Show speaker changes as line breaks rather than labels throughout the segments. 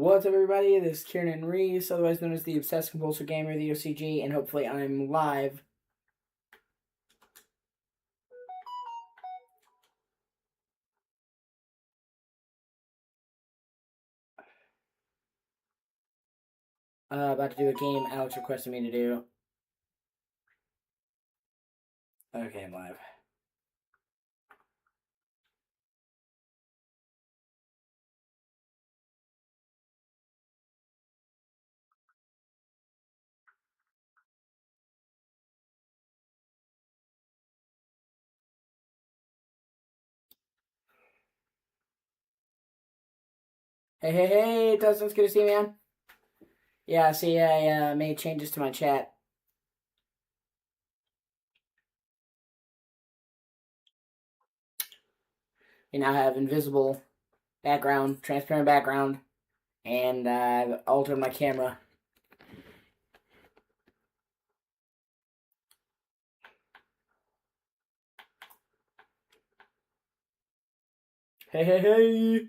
What's up, everybody? This is Kieran Reese, otherwise known as the Obsessed Compulsive Gamer, the O.C.G, and hopefully I'm live. About to do a game Alex requested me to do. Okay, I'm live. Hey, Dustin's good to see you, man. Yeah, see, I made changes to my chat. You now have invisible background, transparent background, and I've altered my camera. Hey.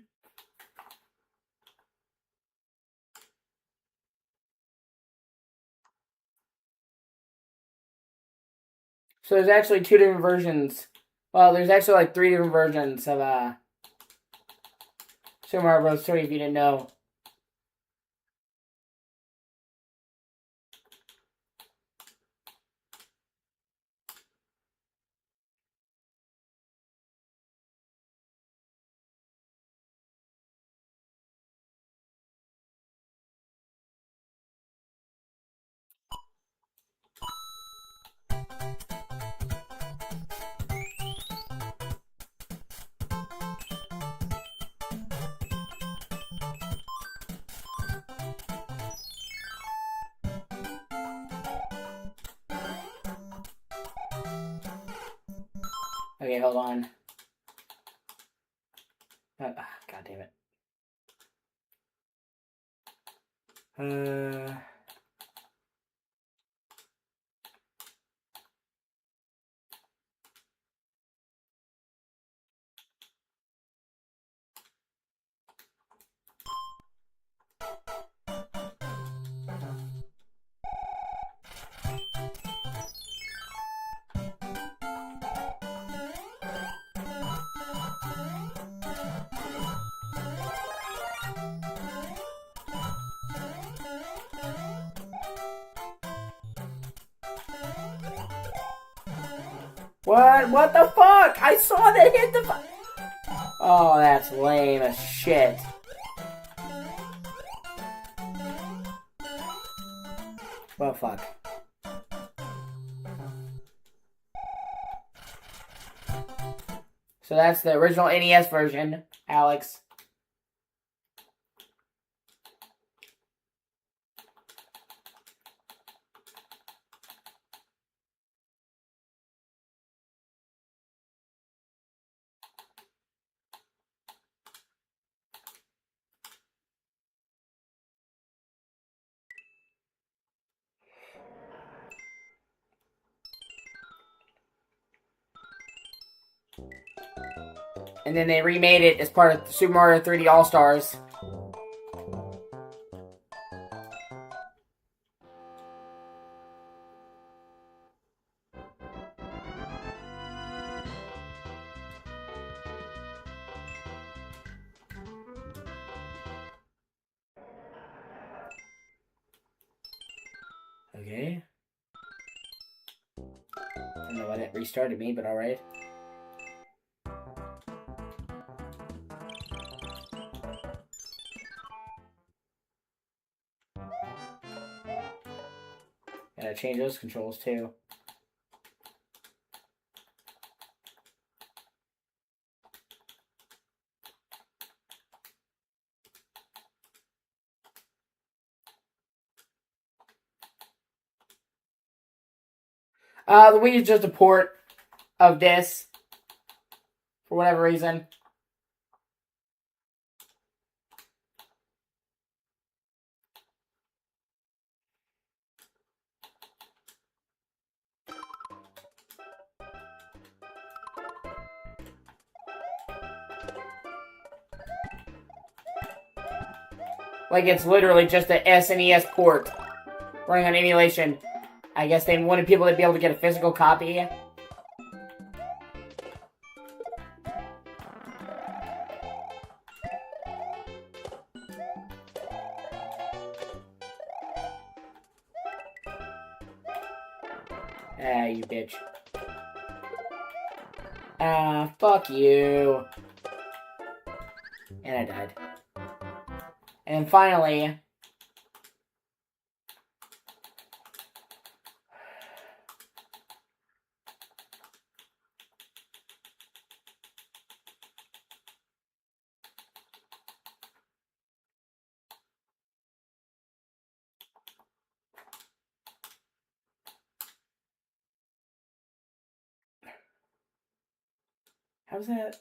So there's actually two different versions. Well, there's actually like three different versions of Super Mario Bros. 3 if you didn't know. Okay, hold on. God damn it. What the fuck? I saw that hit the Oh, that's lame as shit. Well, fuck. So that's the original NES version, Alex. And then they remade it as part of Super Mario 3D All-Stars. Okay. I don't know why that restarted me, but alright. Gotta change those controls too. The Wii is just a port of this. For whatever reason. Like it's literally just a SNES port running on emulation. I guess they wanted people to be able to get a physical copy. Ah, you bitch. Ah, fuck you. And I died. And finally... How's that?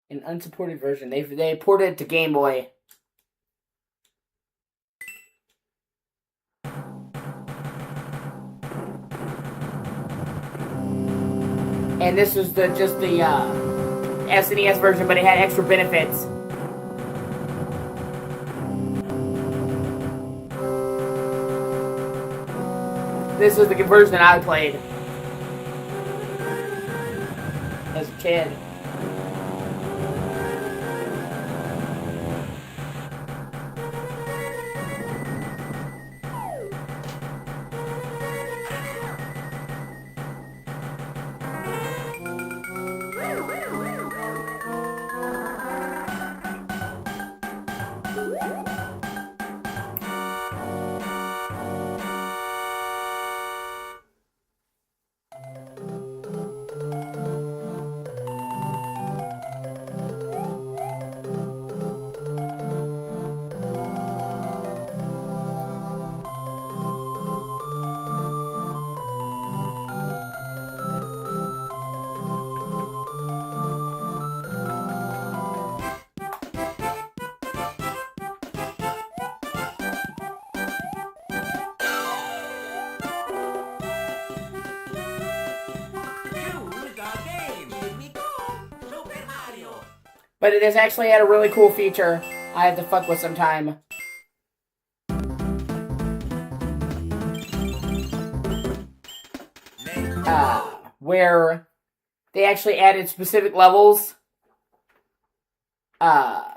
An unsupported version. They ported it to Game Boy. And this was just the SNES version, but it had extra benefits. This was the version that I played as a kid. But it has actually had a really cool feature I have to fuck with sometime. Where they actually added specific levels on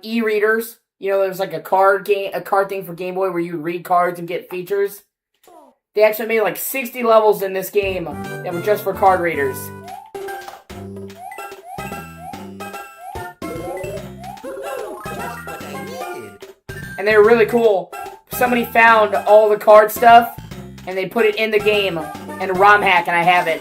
e-readers. You know, there's like a card thing for Game Boy where you read cards and get features. They actually made like 60 levels in this game that were just for card readers. And they were really cool. Somebody found all the card stuff, and they put it in the game in a ROM hack, and I have it.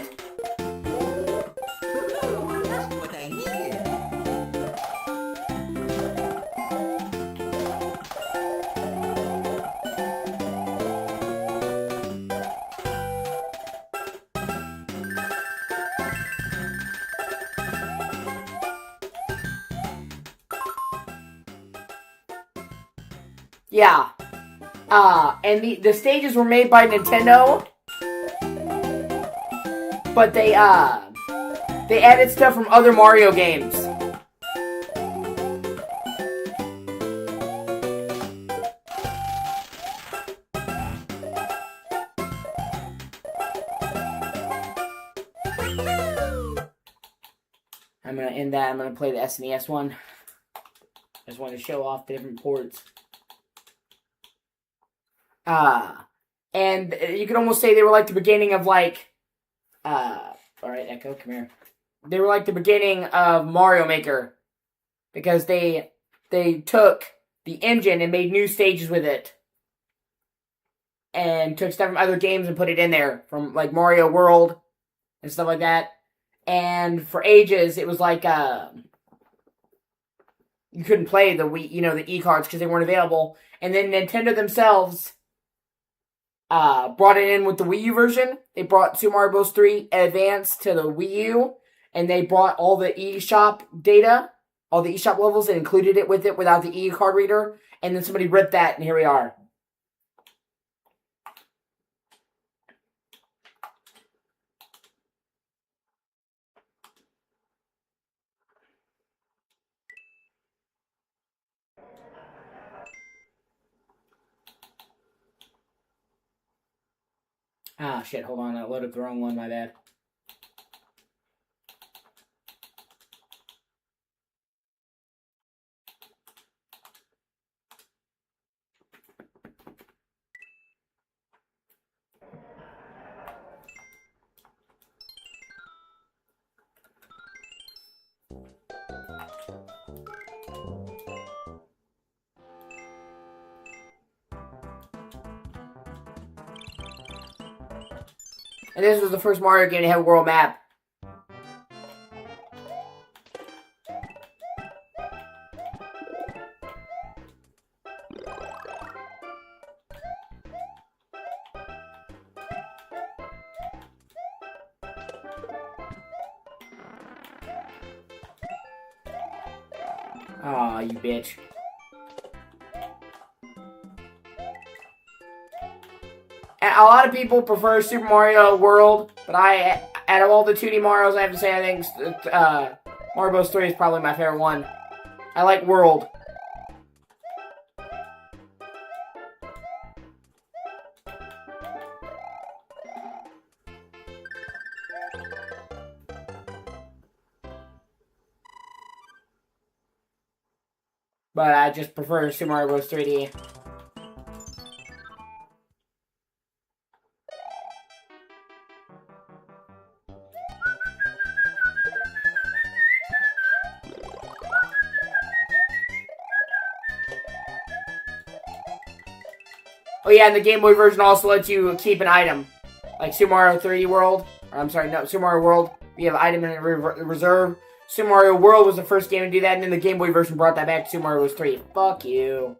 Yeah. And the stages were made by Nintendo, but they added stuff from other Mario games. I'm gonna end that. I'm gonna play the SNES one. I just wanted to show off the different ports. And you could almost say they were like the beginning of like, alright, Echo, come here. They were like the beginning of Mario Maker, because they took the engine and made new stages with it, and took stuff from other games and put it in there, from like Mario World and stuff like that. And for ages, it was like, you couldn't play the Wii, you know, the e-cards because they weren't available. And then Nintendo themselves brought it in with the Wii U version. They brought Super Mario Bros. 3 Advance to the Wii U, and they brought all the eShop data, all the eShop levels, and included it with it without the e-card reader. And then somebody ripped that, and here we are. Ah, shit, hold on. I loaded the wrong one, my bad. And this was the first Mario game to have a world map. Aw, you bitch. A lot of people prefer Super Mario World, but out of all the 2D Marios, I have to say I think Mario Bros. 3 is probably my favorite one. I like World. But I just prefer Super Mario Bros. 3D. Oh yeah, and the Game Boy version also lets you keep an item. Like Super Mario 3D World. Or, I'm sorry, no, Super Mario World. You have an item in reserve. Super Mario World was the first game to do that, and then the Game Boy version brought that back to Super Mario Bros. 3. Fuck you.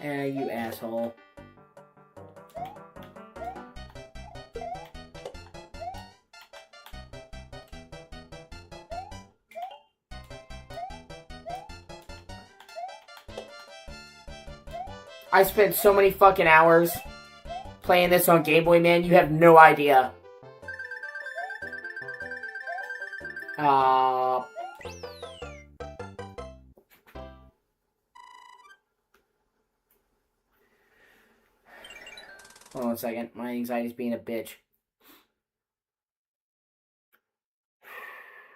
You asshole. I spent so many fucking hours playing this on Game Boy, man. You have no idea. Hold on a second. My anxiety's being a bitch.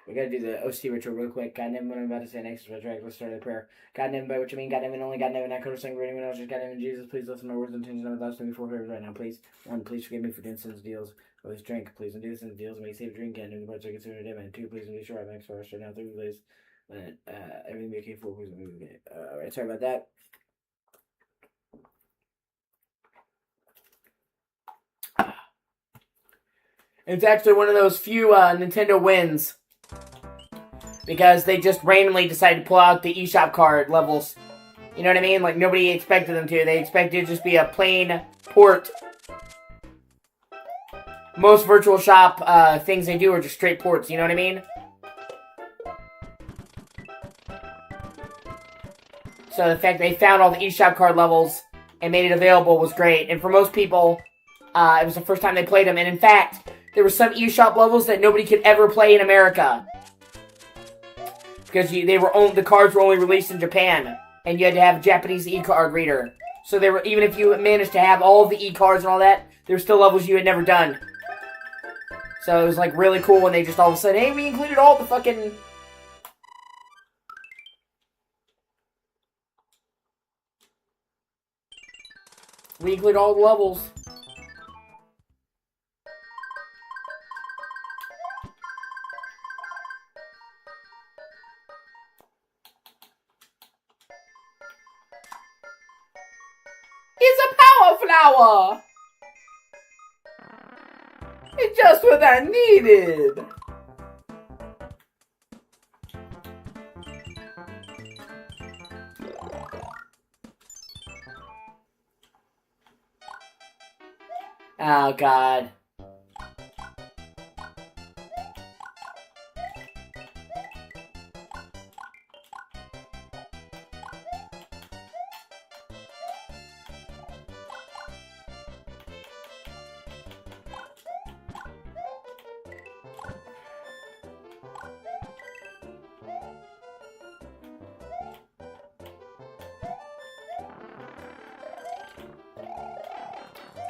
We gotta do the O.C.G ritual real quick. God damn, what I'm about to say next is retroactive. Let's start the prayer. God damn, by what you mean, God damn, and only God damn, and I could have sang for anyone else. Just God damn, Jesus, please listen to my words and intentions of my thoughts to me before prayers right now, please. One, please forgive me for doing sins deals with this drink. Please don't do sins deals. Make safe drink and the parts I consider a demon. Two, please make sure I'm next for us right now. Three, please. Everything be okay. Four, please. Alright, sorry about that. It's actually one of those few Nintendo wins. Because they just randomly decided to pull out the eShop card levels. You know what I mean? Like, nobody expected them to. They expected it to just be a plain port. Most virtual shop things they do are just straight ports. You know what I mean? So the fact they found all the eShop card levels and made it available was great. And for most people, it was the first time they played them. And in fact, there were some eShop levels that nobody could ever play in America. Because the cards were only released in Japan, and you had to have a Japanese e-card reader. So they were, even if you managed to have all of the e-cards and all that, there were still levels you had never done. So it was like really cool when they just all of a sudden, hey, we included all the fucking... We include all the levels. It's a power flower! It's just what I needed! Oh, God.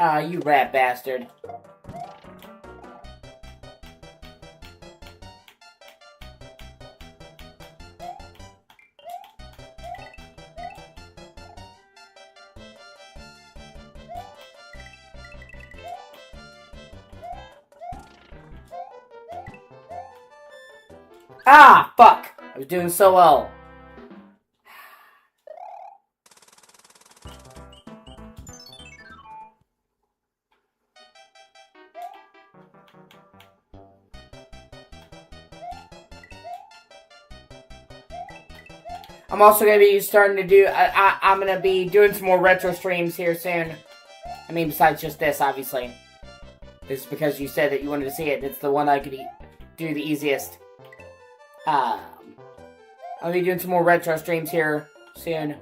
Ah, you rat bastard. Ah, fuck! I was doing so well. I'm also going to be starting to do... I'm going to be doing some more retro streams here soon. I mean, besides just this, obviously. This is because you said that you wanted to see it. It's the one I could do the easiest. I'll be doing some more retro streams here soon.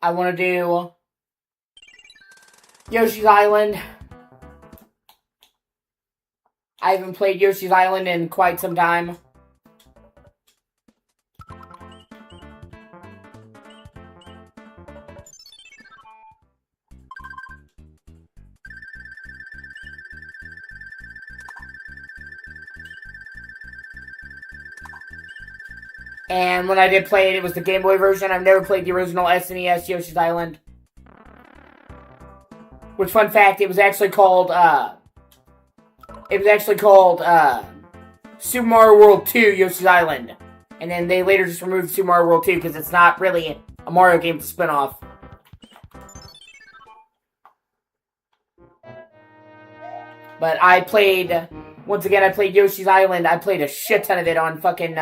I want to do Yoshi's Island. I haven't played Yoshi's Island in quite some time. And when I did play it, it was the Game Boy version. I've never played the original SNES Yoshi's Island. Which, fun fact, it was actually called, Super Mario World 2 Yoshi's Island. And then they later just removed Super Mario World 2 because it's not really a Mario game, it's a spinoff. But I played, once again, I played Yoshi's Island. I played a shit ton of it on fucking,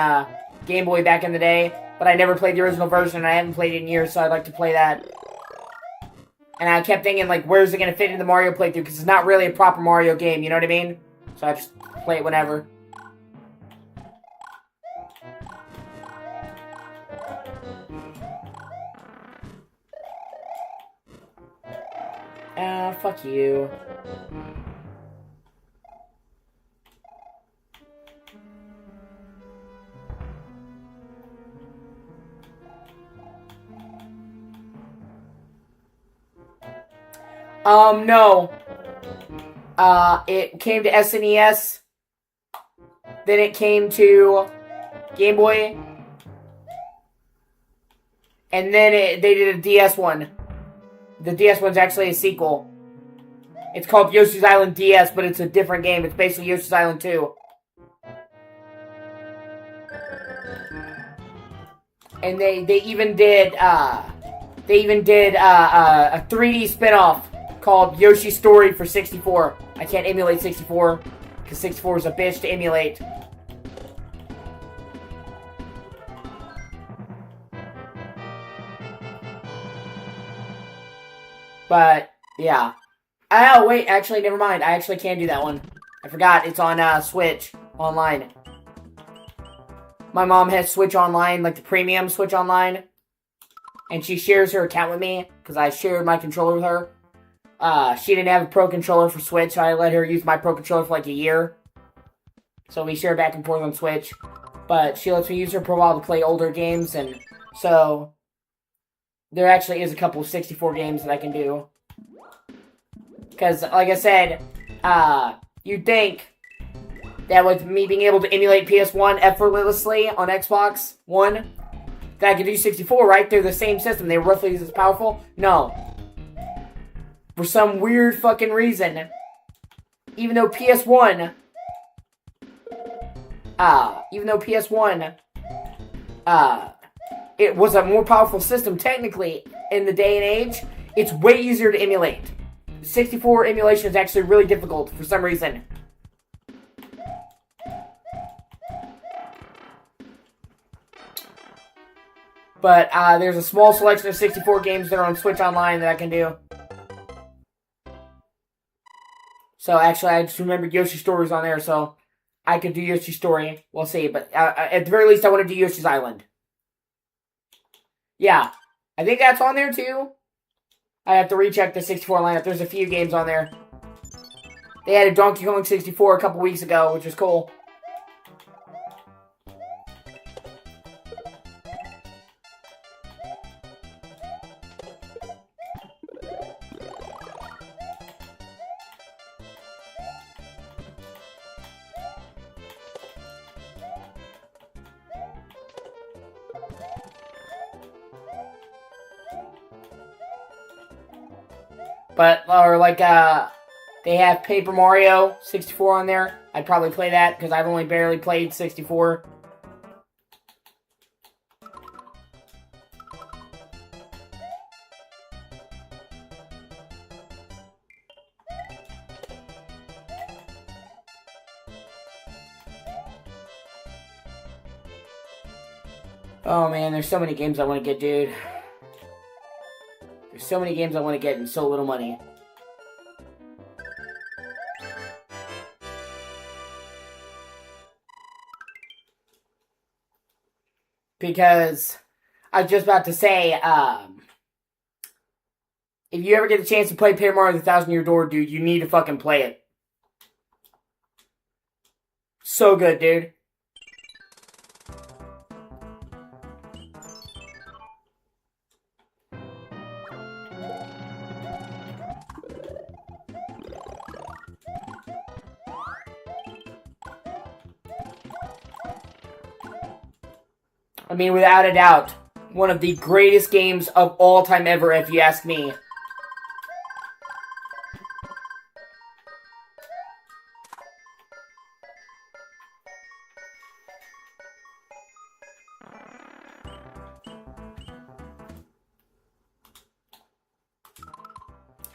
Game Boy back in the day, but I never played the original version, and I haven't played it in years, so I'd like to play that. And I kept thinking, like, where's it going to fit into the Mario playthrough, because it's not really a proper Mario game, you know what I mean? So I just play it whenever. Fuck you. No. It came to SNES. Then it came to Game Boy. And then they did a DS one. The DS one's actually a sequel. It's called Yoshi's Island DS, but it's a different game. It's basically Yoshi's Island 2. And they even did a 3D spinoff called Yoshi's Story for 64. I can't emulate 64 because 64 is a bitch to emulate. But yeah. Oh wait, actually never mind. I actually can do that one. I forgot it's on Switch online. My mom has Switch Online, like the premium Switch Online. And she shares her account with me, because I shared my controller with her. She didn't have a Pro Controller for Switch, so I let her use my Pro Controller for like a year. So we share back and forth on Switch. But she lets me use her for a while to play older games, and so there actually is a couple of 64 games that I can do. Because, like I said, you'd think that with me being able to emulate PS1 effortlessly on Xbox One, that I could do 64, right? They're the same system. They're roughly as powerful. No. For some weird fucking reason, even though PS1, it was a more powerful system technically in the day and age, it's way easier to emulate. The 64 emulation is actually really difficult for some reason. But there's a small selection of 64 games that are on Switch Online that I can do. So actually, I just remembered Yoshi's Story's on there, so I could do Yoshi's Story. We'll see, but at the very least, I want to do Yoshi's Island. Yeah, I think that's on there too. I have to recheck the 64 lineup. There's a few games on there. They had a Donkey Kong 64 a couple weeks ago, which was cool. But, or like, they have Paper Mario 64 on there. I'd probably play that, because I've only barely played 64. Oh man, there's so many games I want to get, dude. There's so many games I want to get and so little money. Because I was just about to say, if you ever get the chance to play Paper Mario: The Thousand Year Door, dude, you need to fucking play it. So good, dude. I mean, without a doubt, one of the greatest games of all time ever, if you ask me.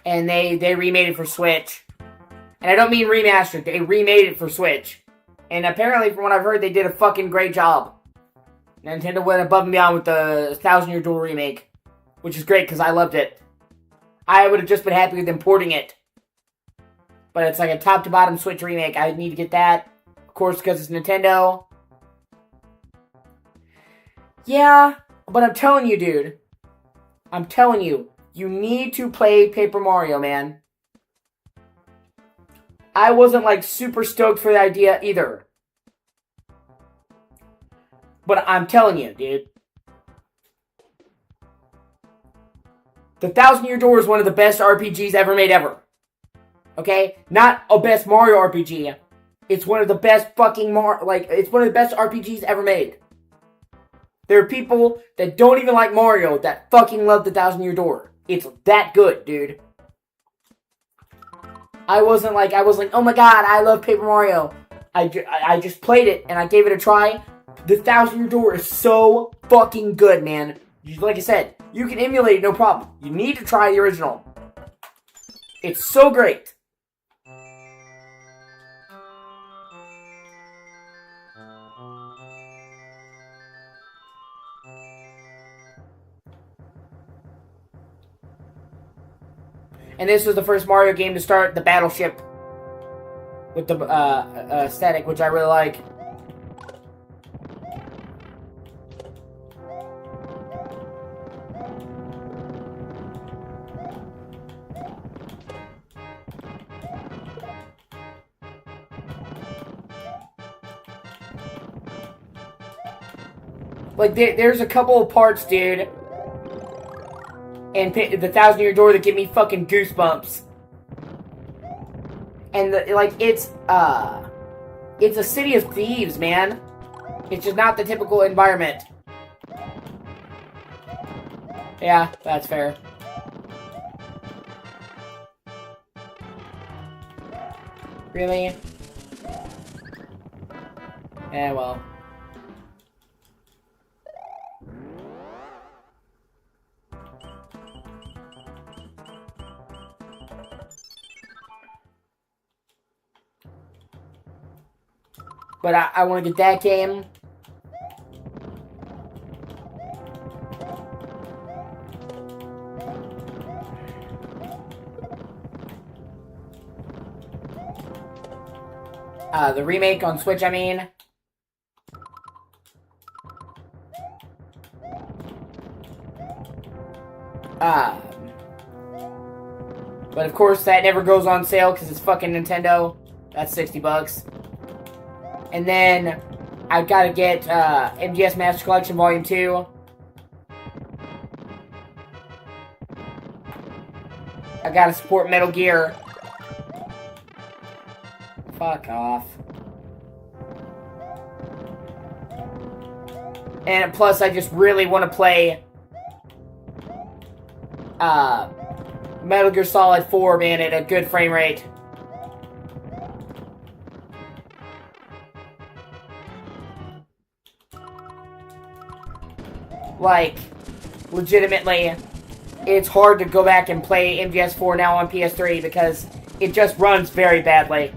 And they remade it for Switch. And I don't mean remastered, they remade it for Switch. And apparently, from what I've heard, they did a fucking great job. Nintendo went above and beyond with the Thousand Year Door remake, which is great because I loved it. I would have just been happy with importing it. But it's like a top to bottom Switch remake. I need to get that. Of course, because it's Nintendo. Yeah, but I'm telling you, dude. I'm telling you. You need to play Paper Mario, man. I wasn't like super stoked for the idea either. But I'm telling you, dude. The Thousand Year Door is one of the best RPGs ever made ever. Okay? Not a best Mario RPG. It's one of the best fucking it's one of the best RPGs ever made. There are people that don't even like Mario that fucking love the Thousand Year Door. It's that good, dude. I wasn't like, oh my god, I love Paper Mario. I just played it and I gave it a try. The Thousand Year Door is so fucking good, man. Like I said, you can emulate it, no problem. You need to try the original. It's so great. And this was the first Mario game to start the battleship with the aesthetic, which I really like. Like, there's a couple of parts, dude, and the Thousand Year Door that give me fucking goosebumps. And, it's a city of thieves, man. It's just not the typical environment. Yeah, that's fair. Really? Yeah, well. But I want to get that game. The remake on Switch, I mean. But of course, that never goes on sale because it's fucking Nintendo. That's $60. And then I've got to get MGS Master Collection Volume 2. I gotta support Metal Gear. Fuck off. And plus, I just really want to play Metal Gear Solid 4, man, at a good frame rate. Like, legitimately, it's hard to go back and play MGS4 now on PS3 because it just runs very badly.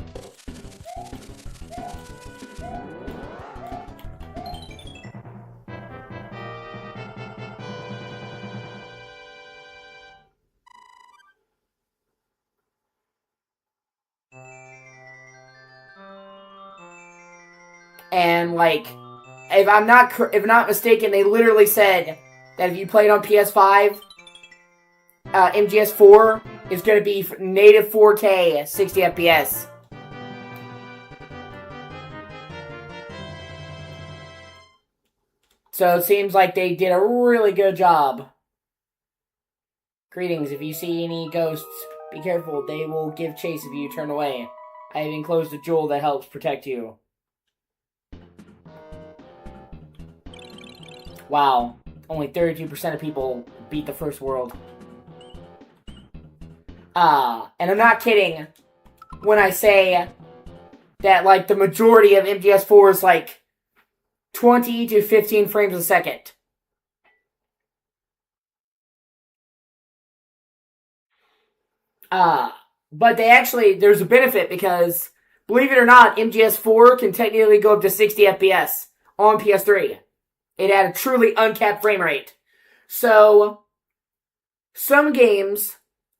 And, like, if I'm not mistaken, they literally said that if you play it on PS5, MGS4 is going to be native 4K, 60 FPS. So it seems like they did a really good job. Greetings, if you see any ghosts, be careful, they will give chase if you turn away. I have enclosed a jewel that helps protect you. Wow, only 32% of people beat the first world. And I'm not kidding when I say that, like, the majority of MGS4 is, like, 20 to 15 frames a second. But they actually, there's a benefit because, believe it or not, MGS4 can technically go up to 60 FPS on PS3. It had a truly uncapped frame rate. So, some games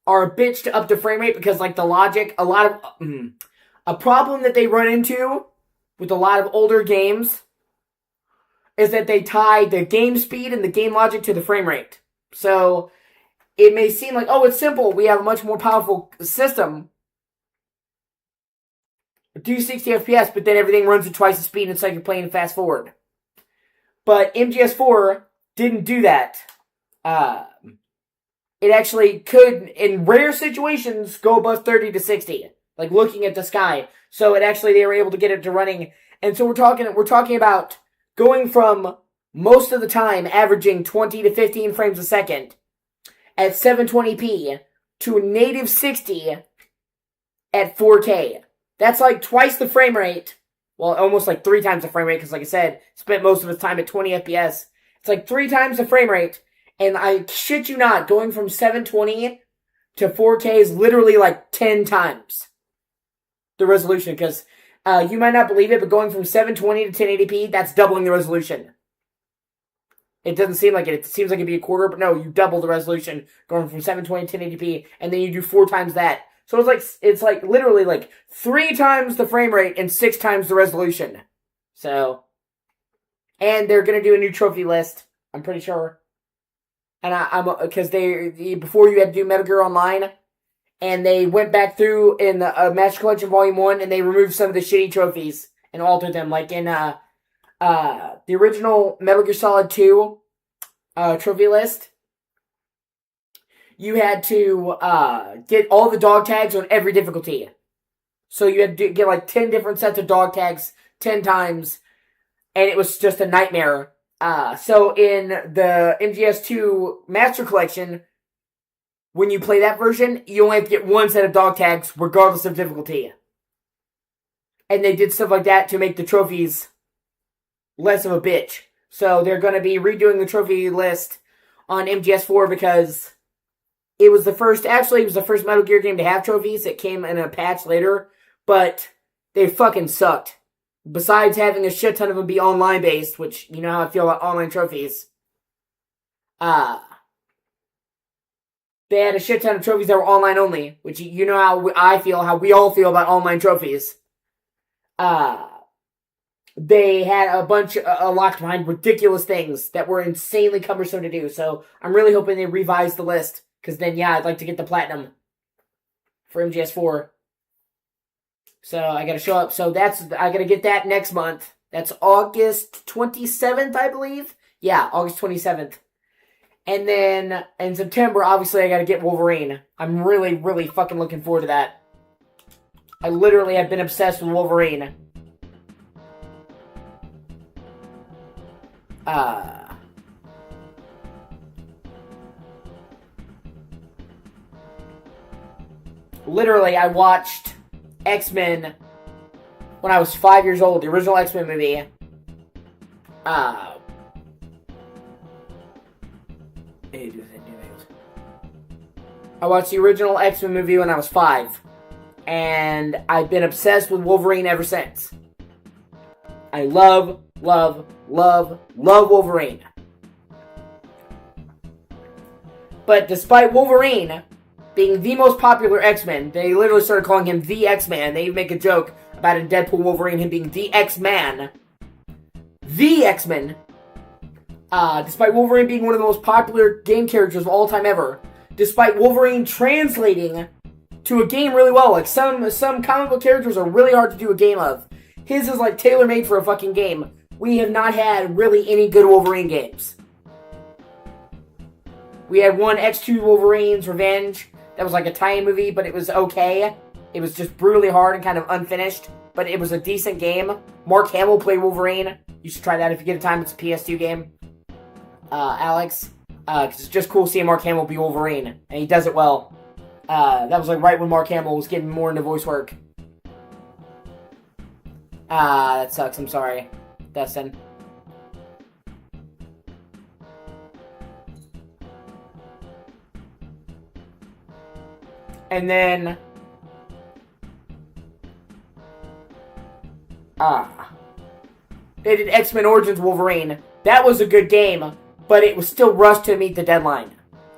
are a bitch to up the frame rate because, like, the logic, a problem that they run into with a lot of older games is that they tie the game speed and the game logic to the frame rate. So, it may seem like, oh, it's simple, we have a much more powerful system. Do 60 FPS, but then everything runs at twice the speed and it's like you're playing fast forward. But MGS4 didn't do that. It actually could, in rare situations, go above 30 to 60. Like looking at the sky. So they were able to get it to running. And so we're talking about going from most of the time averaging 20 to 15 frames a second at 720p to a native 60 at 4K. That's like twice the frame rate. Well, almost like 3 times the frame rate, because like I said, spent most of its time at 20 FPS. It's like 3 times the frame rate, and I shit you not, going from 720 to 4K is literally like 10 times the resolution, because you might not believe it, but going from 720 to 1080p, that's doubling the resolution. It doesn't seem like it. It seems like it'd be a quarter, but no, you double the resolution going from 720 to 1080p, and then you do 4 times that. So it's like literally like 3 times the frame rate and 6 times the resolution. So, and they're gonna do a new trophy list, I'm pretty sure. And I'm because before you had to do Metal Gear Online, and they went back through in the Master Collection Volume 1, and they removed some of the shitty trophies and altered them, like in the original Metal Gear Solid 2 trophy list. You had to get all the dog tags on every difficulty. So you had to get like 10 different sets of dog tags 10 times, and it was just a nightmare. So in the MGS2 Master Collection, when you play that version, you only have to get 1 set of dog tags regardless of difficulty. And they did stuff like that to make the trophies less of a bitch. So they're going to be redoing the trophy list on MGS4 because it was the first Metal Gear game to have trophies. It came in a patch later, but they fucking sucked. besides having a shit ton of them be online based, which you know how I feel about online trophies, they had a shit ton of trophies that were online only, which you know how I feel, how we all feel about online trophies. They had a bunch locked behind ridiculous things that were insanely cumbersome to do. So I'm really hoping they revise the list, because then yeah, I'd like to get the platinum for MGS4. So I gotta show up. So I gotta get that next month. That's August 27th, I believe. Yeah, August 27th. And then in September, obviously, I gotta get Wolverine. I'm really, really fucking looking forward to that. I literally have been obsessed with Wolverine. Literally, I watched X-Men when I was 5 years old, the original X-Men movie. I watched the original X-Men movie when I was 5, and I've been obsessed with Wolverine ever since. I love Wolverine. But despite Wolverine being the most popular X-Men, they literally started calling him the X-Man. They even make a joke about in Deadpool Wolverine, him being the X-Man. The X-Men. Despite Wolverine being one of the most popular game characters of all time ever, despite Wolverine translating to a game really well, like some comic book characters are really hard to do a game of. His is like tailor-made for a fucking game. We have not had really any good Wolverine games. We had one X2 Wolverine's Revenge that was like a tie-in movie, but it was okay. It was just brutally hard and kind of unfinished, but it was a decent game. Mark Hamill played Wolverine. You should try that if you get a time. It's a PS2 game. Alex. Because it's just cool seeing Mark Hamill be Wolverine, and he does it well. That was like right when Mark Hamill was getting more into voice work. That sucks. I'm sorry, Dustin. And then, they did X-Men Origins Wolverine. That was a good game, but it was still rushed to meet the deadline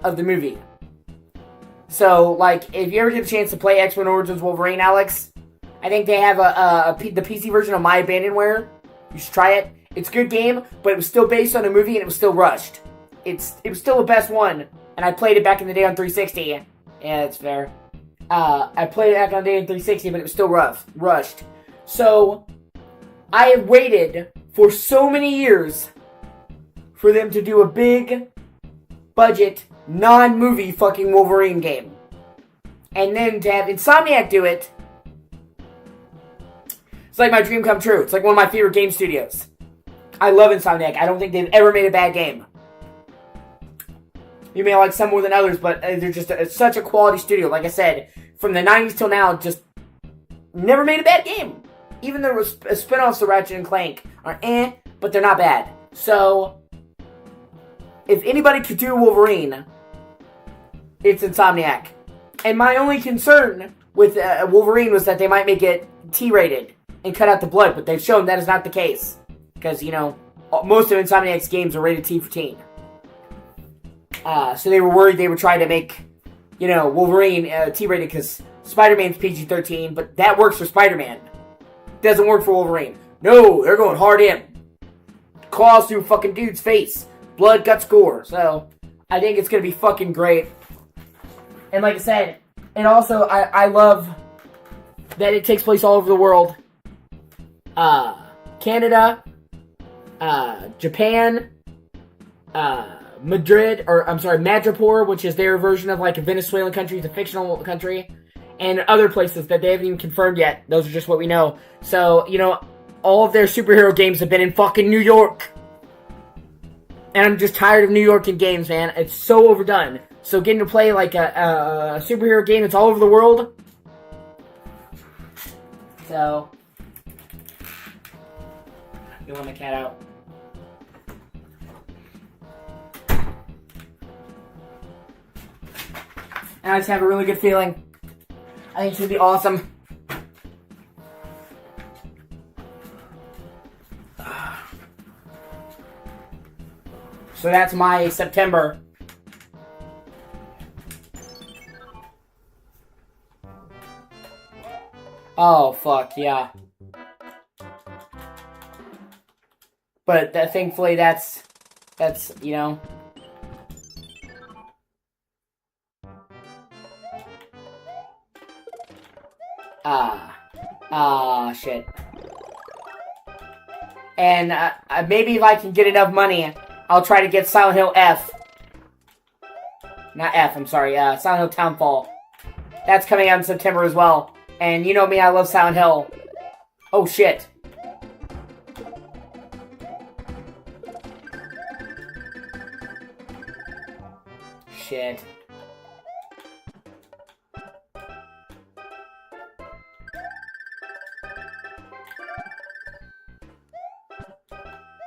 of the movie. So, like, if you ever get a chance to play X-Men Origins Wolverine, Alex, I think they have the PC version of My Abandonware. You should try it. It's a good game, but it was still based on a movie and it was still rushed. It was still the best one, and I played it back in the day on 360. Yeah, that's fair. I played it back on the day on 360, but it was still rushed. So, I have waited for so many years for them to do a big budget, non-movie fucking Wolverine game. And then to have Insomniac do it, it's like my dream come true. It's like one of my favorite game studios. I love Insomniac. I don't think they've ever made a bad game. You may like some more than others, but they're just such a quality studio. Like I said, from the 90s till now, just never made a bad game. Even the spin-offs to Ratchet and Clank are but they're not bad. So, if anybody could do Wolverine, it's Insomniac. And my only concern with Wolverine was that they might make it T-rated and cut out the blood, but they've shown that is not the case. Because, you know, most of Insomniac's games are rated T for teen. So they were worried they would try to make, you know, Wolverine T-rated because Spider-Man's PG-13, but that works for Spider-Man. Doesn't work for Wolverine. No, they're going hard in. Claws through fucking dude's face. Blood, guts, gore. So, I think it's going to be fucking great. And like I said, and also, I love that it takes place all over the world. Canada, Japan, Madrid, or I'm sorry, Madripoor, which is their version of like a Venezuelan country, it's a fictional country, and other places that they haven't even confirmed yet. Those are just what we know. So, you know, all of their superhero games have been in fucking New York. And I'm just tired of New York in games, man. It's so overdone. So getting to play like a superhero game that's all over the world. So, you want my cat out? And I just have a really good feeling. I think it's going to be awesome. So that's my September. Oh, fuck, yeah. But thankfully that's, you know. Shit. And maybe if I can get enough money, I'll try to get Silent Hill F. Not F, I'm sorry. Silent Hill Townfall. That's coming out in September as well. And you know me, I love Silent Hill. Oh, shit. Shit.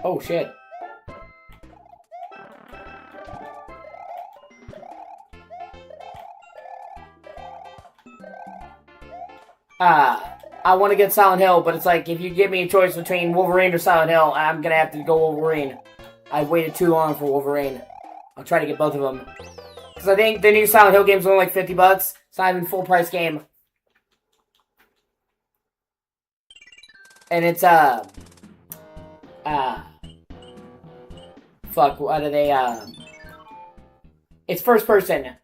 Oh, shit. I want to get Silent Hill, but it's like, if you give me a choice between Wolverine or Silent Hill, I'm gonna have to go Wolverine. I've waited too long for Wolverine. I'll try to get both of them. Because I think the new Silent Hill game's only like $50. It's not even full price game. And it's, fuck, what are they, it's first person.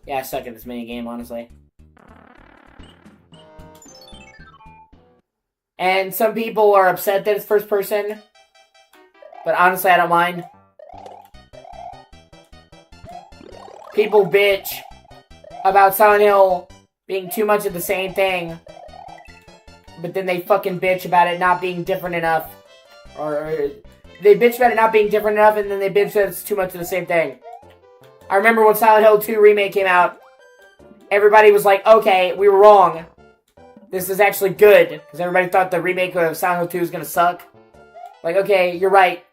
Yeah, I suck at this minigame, honestly. And some people are upset that it's first person. But honestly, I don't mind. People bitch about Silent Hill being too much of the same thing. But then they fucking bitch about it not being different enough. Or they bitch about it not being different enough, and then they bitch that it's too much of the same thing. I remember when Silent Hill 2 Remake came out, everybody was like, okay, we were wrong. This is actually good. Because everybody thought the remake of Silent Hill 2 was going to suck. Like, okay, you're right.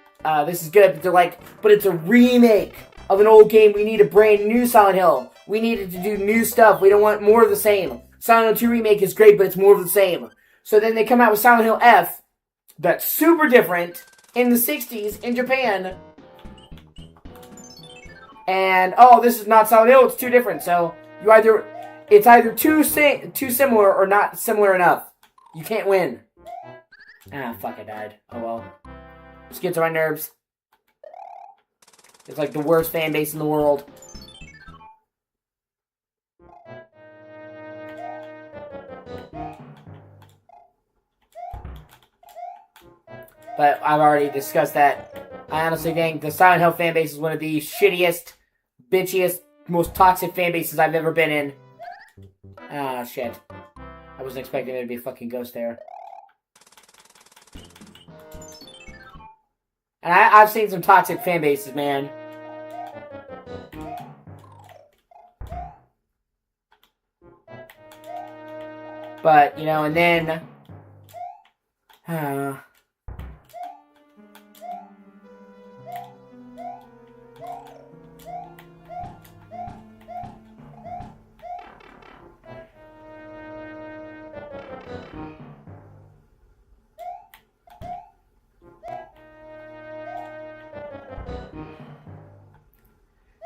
This is good. But they're like, but it's a remake of an old game. We need a brand new Silent Hill. We needed to do new stuff. We don't want more of the same. Silent Hill 2 Remake is great, but it's more of the same. So then they come out with Silent Hill F. That's super different. In the 60s, in Japan. And, oh, this is not Silent Hill, it's too different. So, it's either too similar or not similar enough. You can't win. Ah, fuck, I died. Oh well. Just gets on my nerves. It's like the worst fan base in the world. But I've already discussed that. I honestly think the Silent Hill fan base is one of the shittiest, bitchiest, most toxic fan bases I've ever been in. Ah, shit. I wasn't expecting there to be a fucking ghost there. And I've seen some toxic fan bases, man. But, you know, and then...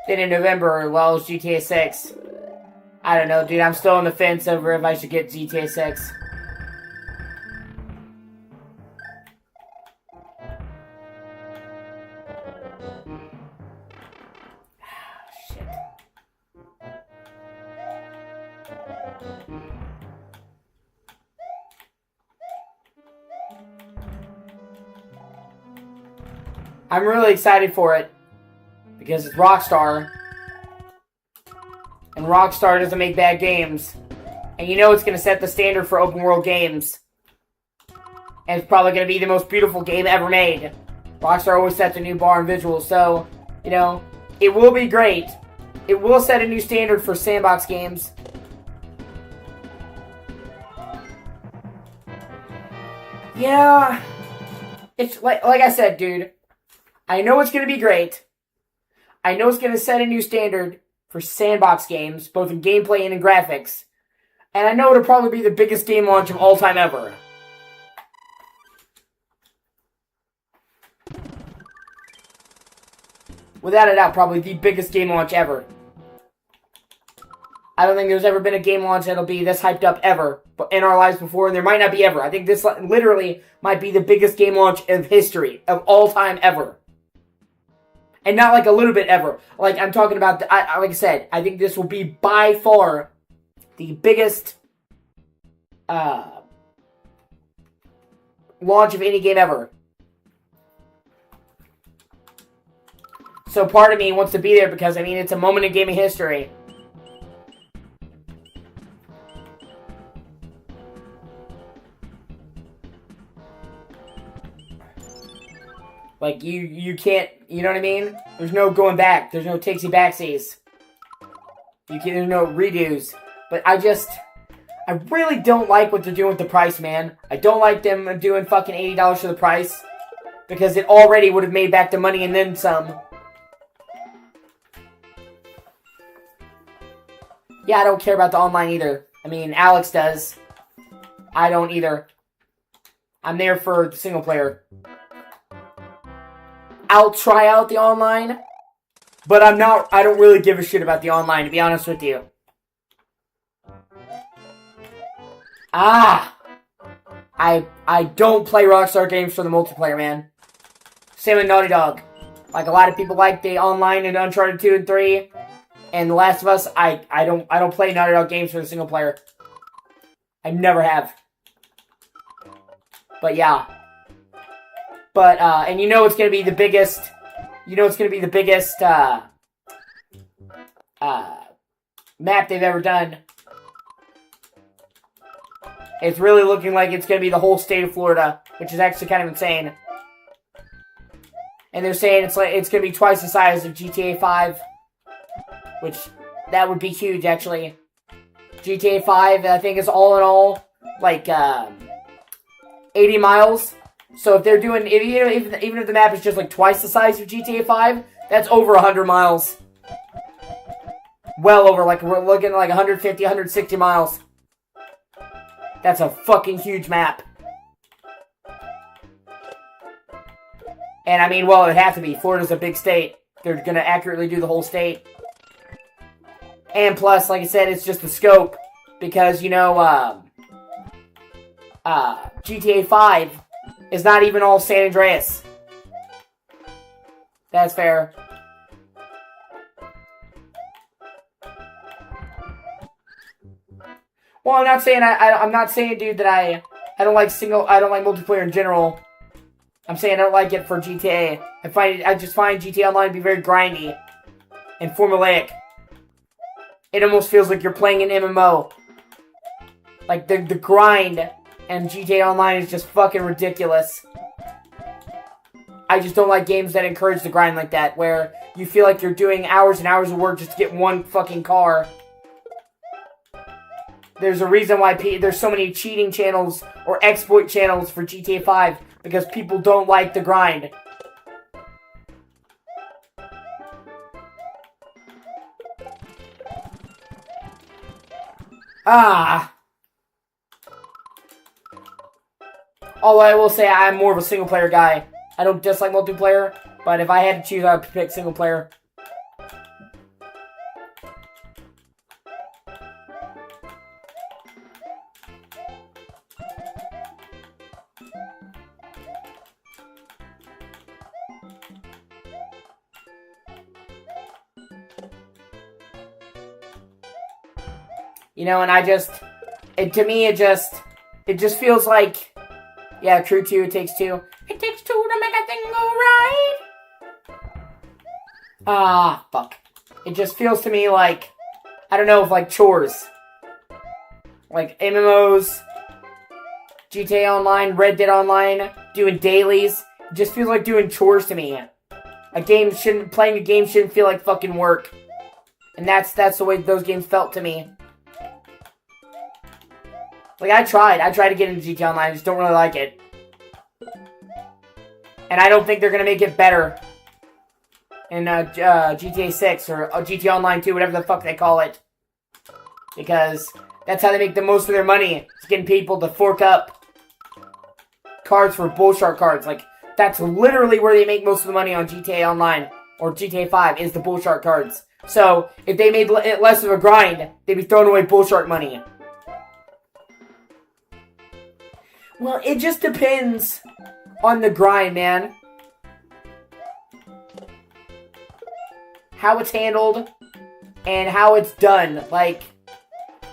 Then in November, well, it's GTA 6. I don't know, dude. I'm still on the fence over if I should get GTA 6. Shit. I'm really excited for it. Because it's Rockstar. And Rockstar doesn't make bad games. And you know it's going to set the standard for open world games. And it's probably going to be the most beautiful game ever made. Rockstar always sets a new bar in visuals. So, you know, it will be great. It will set a new standard for sandbox games. Yeah. It's like I said, dude. I know it's going to be great. I know it's going to set a new standard for sandbox games, both in gameplay and in graphics. And I know it'll probably be the biggest game launch of all time ever. Without a doubt, probably the biggest game launch ever. I don't think there's ever been a game launch that'll be this hyped up ever in our lives before, and there might not be ever. I think this literally might be the biggest game launch of history, of all time ever. And not like a little bit ever. Like, I'm talking about, like I said, I think this will be by far the biggest launch of any game ever. So part of me wants to be there because, I mean, it's a moment in gaming history. Like, you can't, you know what I mean? There's no going back. There's no takesy-backsies. There's no redos. But I really don't like what they're doing with the price, man. I don't like them doing fucking $80 for the price. Because it already would have made back the money and then some. Yeah, I don't care about the online either. I mean, Alex does. I don't either. I'm there for the single player. I'll try out the online, but I don't really give a shit about the online, to be honest with you. I don't play Rockstar games for the multiplayer, man. Same with Naughty Dog. Like, a lot of people like the online in Uncharted 2 and 3, and The Last of Us, I don't play Naughty Dog games for the single player. I never have. But yeah. But, and you know it's going to be the biggest, map they've ever done. It's really looking like it's going to be the whole state of Florida, which is actually kind of insane. And they're saying it's going to be twice the size of GTA 5, which, that would be huge, actually. GTA 5, I think, is all in all, like, 80 miles. So if they're doing, even if the map is just like twice the size of GTA 5, that's over 100 miles. Well over, like, we're looking at like 150, 160 miles. That's a fucking huge map. And I mean, well, it'd have to be. Florida's a big state. They're gonna accurately do the whole state. And plus, like I said, it's just the scope. Because, you know, GTA 5... is not even all San Andreas. That's fair. Well, I'm not saying I'm not saying, dude, that I don't like multiplayer in general. I'm saying I don't like it for GTA. I just find GTA Online to be very grindy and formulaic. It almost feels like you're playing an MMO. Like the grind. And GTA Online is just fucking ridiculous. I just don't like games that encourage the grind like that, where you feel like you're doing hours and hours of work just to get one fucking car. There's a reason why there's so many cheating channels or exploit channels for GTA 5, because people don't like the grind. Although I will say I'm more of a single player guy. I don't dislike multiplayer, but if I had to choose, I would pick single player. You know, and to me, it just feels like, yeah, Crew 2, it takes two. It takes two to make a thing go right. Fuck. It just feels to me like, I don't know, like chores. Like MMOs, GTA Online, Red Dead Online, doing dailies. It just feels like doing chores to me. Playing a game shouldn't feel like fucking work. And that's the way those games felt to me. Like, I tried to get into GTA Online, I just don't really like it. And I don't think they're gonna make it better in GTA 6 or GTA Online 2, whatever the fuck they call it. Because That's how they make the most of their money. It's getting people to fork up cards for bull shark cards. Like, that's literally where they make most of the money on GTA Online or GTA 5 is the bull shark cards. So, if they made it less of a grind, they'd be throwing away bull shark money. Well, it just depends on the grind, man. How it's handled and how it's done. Like,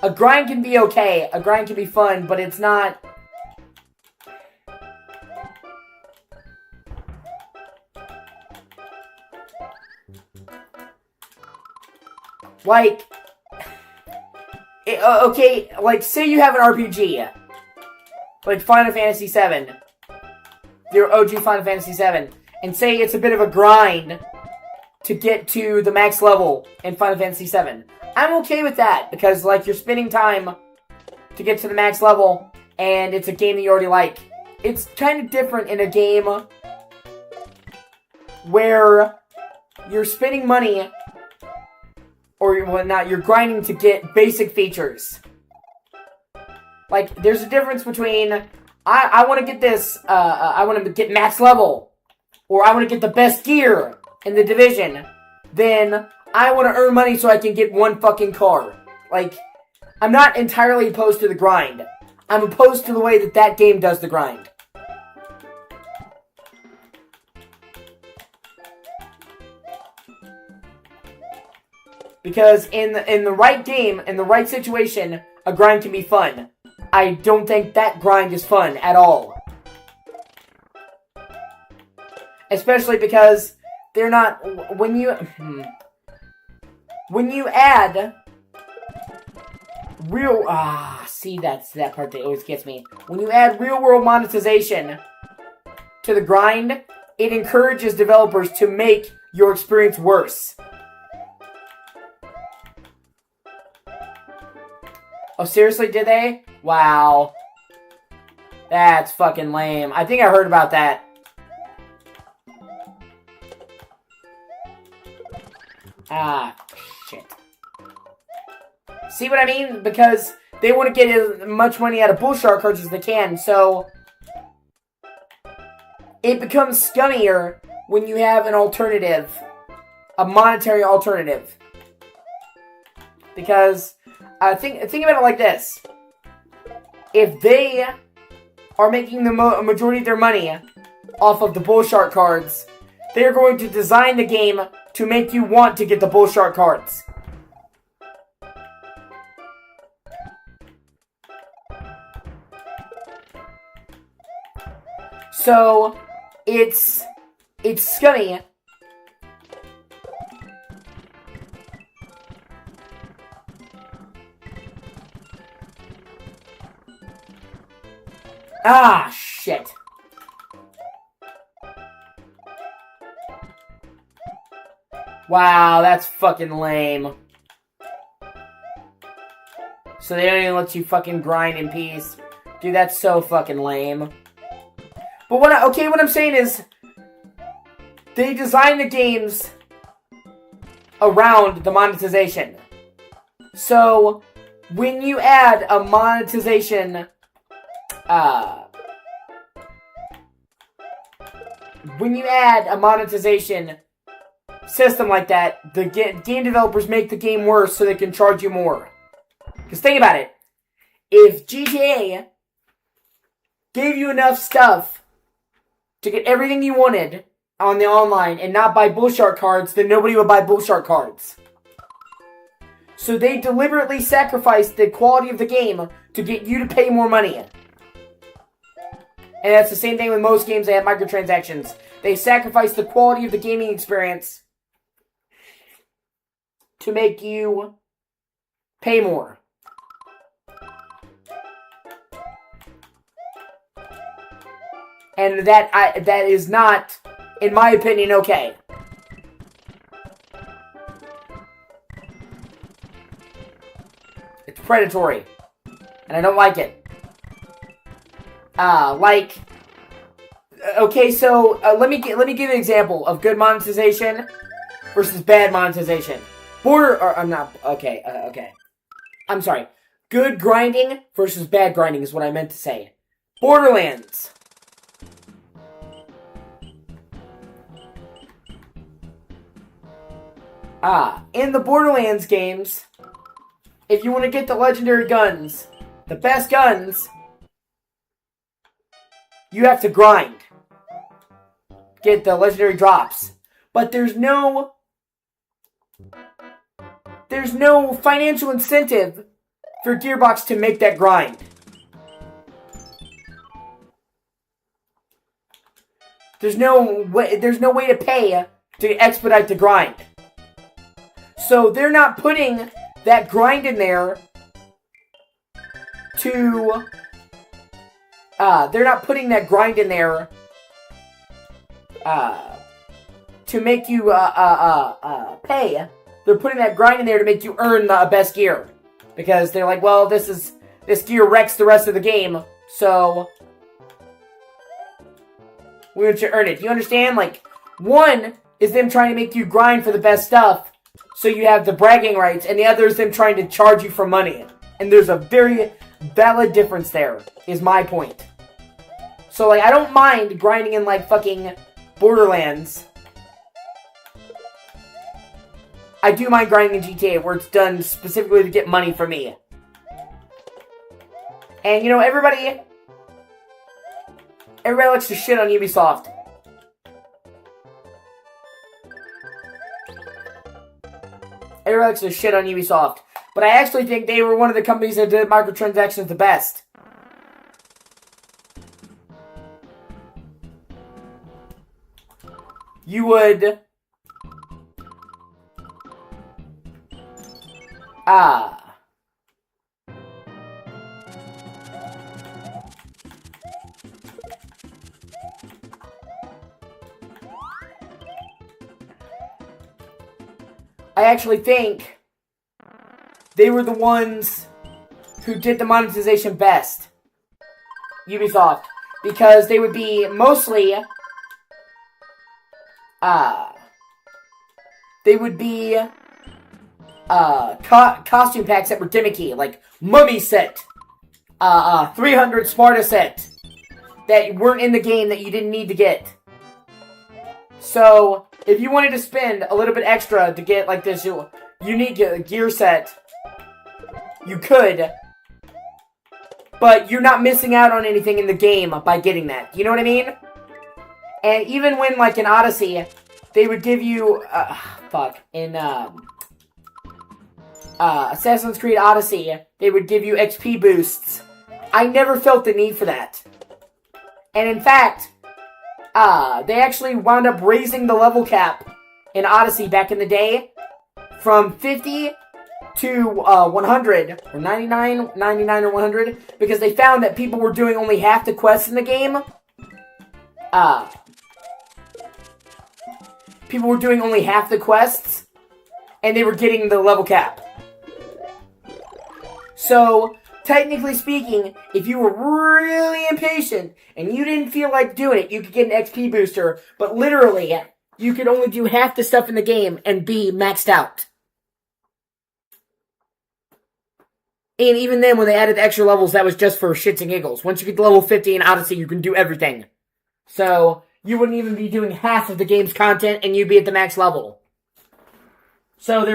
a grind can be okay. A grind can be fun, but it's not... Like... okay, like, say you have an RPG. Like Final Fantasy VII. Your OG Final Fantasy VII. And say it's a bit of a grind to get to the max level in Final Fantasy VII. I'm okay with that, because, like, you're spending time to get to the max level, and it's a game that you already like. It's kind of different in a game where you're spending money, or whatnot, you're grinding to get basic features. Like, there's a difference between, I want to get this, I want to get max level, or I want to get the best gear in the division, then I want to earn money so I can get one fucking car. Like, I'm not entirely opposed to the grind. I'm opposed to the way that that game does the grind. Because in the right game, in the right situation, a grind can be fun. I don't think that grind is fun at all. Especially because they're not... When you add real... see, that's that part that always gets me. When you add real-world monetization to the grind, it encourages developers to make your experience worse. Oh, seriously, did they? Wow. That's fucking lame. I think I heard about that. Shit. See what I mean? Because they want to get as much money out of bull shark cards as they can, so it becomes scummier when you have an alternative. A monetary alternative. Because... think about it like this. If they are making the majority of their money off of the bull shark cards, they're going to design the game to make you want to get the bull shark cards. So, it's scummy. Shit. Wow, that's fucking lame. So they don't even let you fucking grind in peace. Dude, that's so fucking lame. But what I'm saying is, they design the games around the monetization. So, when you add a monetization... when you add a monetization system like that, the game developers make the game worse so they can charge you more. Because think about it. If GTA gave you enough stuff to get everything you wanted on the online and not buy bull shark cards, then nobody would buy bull shark cards. So they deliberately sacrificed the quality of the game to get you to pay more money. And that's the same thing with most games that have microtransactions. They sacrifice the quality of the gaming experience to make you pay more. And that is not, in my opinion, okay. It's predatory. And I don't like it. Okay, so let me give an example of good monetization versus bad monetization. Okay. I'm sorry. Good grinding versus bad grinding is what I meant to say. Borderlands. In the Borderlands games, if you want to get the legendary guns, the best guns, you have to grind. Get the legendary drops. But there's no financial incentive for Gearbox to make that grind. There's no way to pay to expedite the grind. So they're not putting that grind in there to make you pay. They're putting that grind in there to make you earn the best gear. Because they're like, well, this gear wrecks the rest of the game, so we want you to earn it. Do you understand? Like, one is them trying to make you grind for the best stuff, so you have the bragging rights, and the other is them trying to charge you for money. And there's a very valid difference there, is my point. So, like, I don't mind grinding in, like, fucking Borderlands. I do mind grinding in GTA, where it's done specifically to get money for me. And, you know, everybody likes to shit on Ubisoft. Everybody likes to shit on Ubisoft. But I actually think they were one of the companies that did microtransactions the best. You would... I actually think they were the ones who did the monetization best. Ubisoft. Because they would be mostly... they would be... costume packs that were gimmicky, like Mummy set, 300 Sparta set, that weren't in the game that you didn't need to get. So, if you wanted to spend a little bit extra to get like this unique gear set, you could, but you're not missing out on anything in the game by getting that. You know what I mean? And even when, like, in Odyssey, they would give you, Assassin's Creed Odyssey, they would give you XP boosts. I never felt the need for that. And in fact, they actually wound up raising the level cap in Odyssey back in the day from 50 to 100, or 99 or 100, because they found that people were doing only half the quests in the game. People were doing only half the quests, and they were getting the level cap. So, technically speaking, if you were really impatient and you didn't feel like doing it, you could get an XP booster, but literally, you could only do half the stuff in the game and be maxed out. And even then, when they added the extra levels, that was just for shits and giggles. Once you get to level 50 in Odyssey, you can do everything. So, you wouldn't even be doing half of the game's content, and you'd be at the max level. So,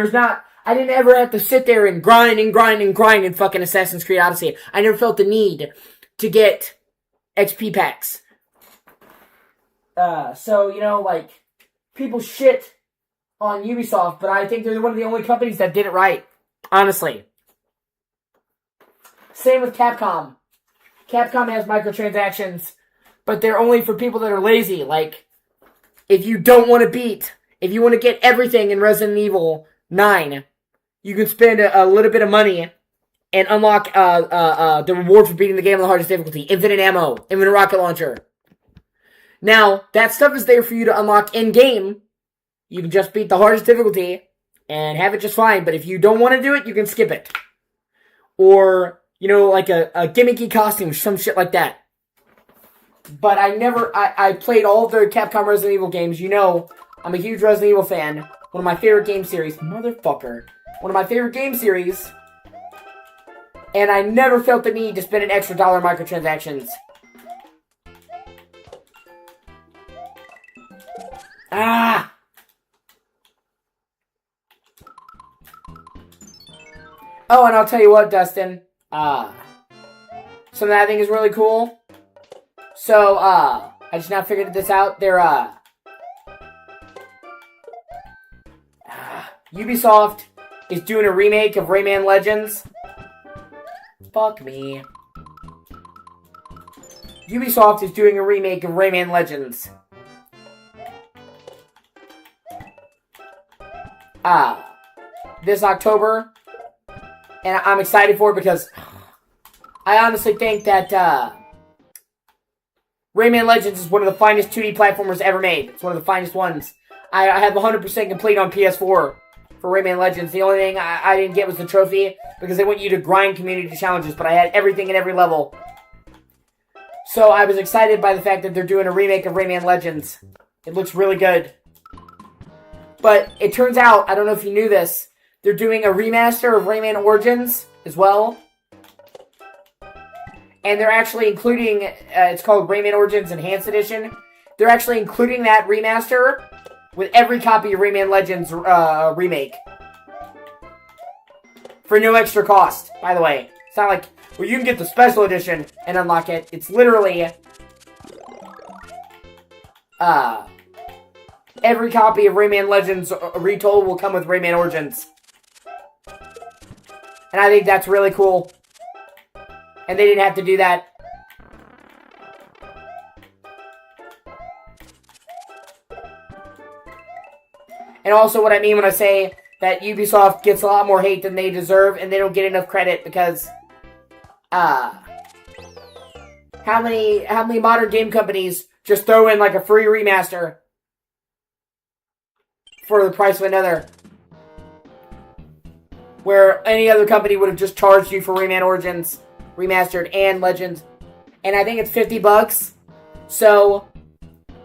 I didn't ever have to sit there and grind in fucking Assassin's Creed Odyssey. I never felt the need to get XP packs. So, you know, like, people shit on Ubisoft, but I think they're one of the only companies that did it right. Honestly. Same with Capcom. Capcom has microtransactions, but they're only for people that are lazy. Like, if you don't want if you want to get everything in Resident Evil 9, you can spend a little bit of money and unlock the reward for beating the game on the hardest difficulty. Infinite ammo, infinite rocket launcher. Now, that stuff is there for you to unlock in-game. You can just beat the hardest difficulty and have it just fine. But if you don't want to do it, you can skip it. Or, you know, like a gimmicky costume, some shit like that. But I played all of the Capcom Resident Evil games. You know, I'm a huge Resident Evil fan. One of my favorite game series. Motherfucker. One of my favorite game series. And I never felt the need to spend an extra dollar on microtransactions. Ah! Oh, and I'll tell you what, Dustin. Something that I think is really cool. So, I just now figured this out. They're, Ubisoft is doing a remake of Rayman Legends. Fuck me. Ubisoft is doing a remake of Rayman Legends. This October. And I'm excited for it because I honestly think that Rayman Legends is one of the finest 2D platformers ever made. It's one of the finest ones. I have 100% complete on PS4 for Rayman Legends. The only thing I didn't get was the trophy because they want you to grind community challenges, but I had everything in every level. So I was excited by the fact that they're doing a remake of Rayman Legends. It looks really good. But it turns out, I don't know if you knew this, they're doing a remaster of Rayman Origins as well. And they're actually including, it's called Rayman Origins Enhanced Edition. They're actually including that remaster with every copy of Rayman Legends remake. For no extra cost, by the way. It's not like, well, you can get the special edition and unlock it. It's literally every copy of Rayman Legends retold will come with Rayman Origins. And I think that's really cool. And they didn't have to do that. And also what I mean when I say that Ubisoft gets a lot more hate than they deserve and they don't get enough credit because how many modern game companies just throw in like a free remaster for the price of another? Where any other company would have just charged you for Rayman Origins Remastered and Legends. And I think it's $50. So,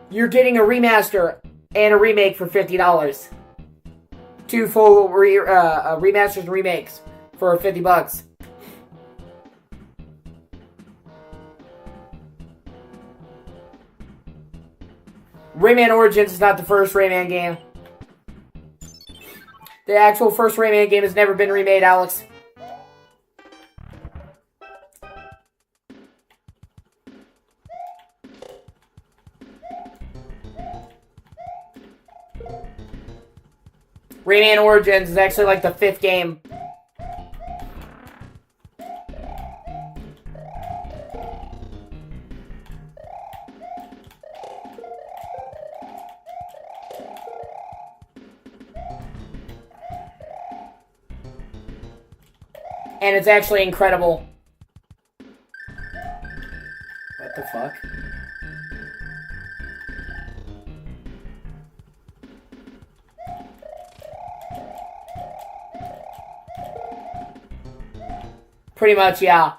you're getting a remaster and a remake for $50. Two full remasters and remakes for $50. Rayman Origins is not the first Rayman game. The actual first Rayman game has never been remade, Alex. Rayman Origins is actually like the 5th game. And it's actually incredible. What the fuck? Pretty much, yeah.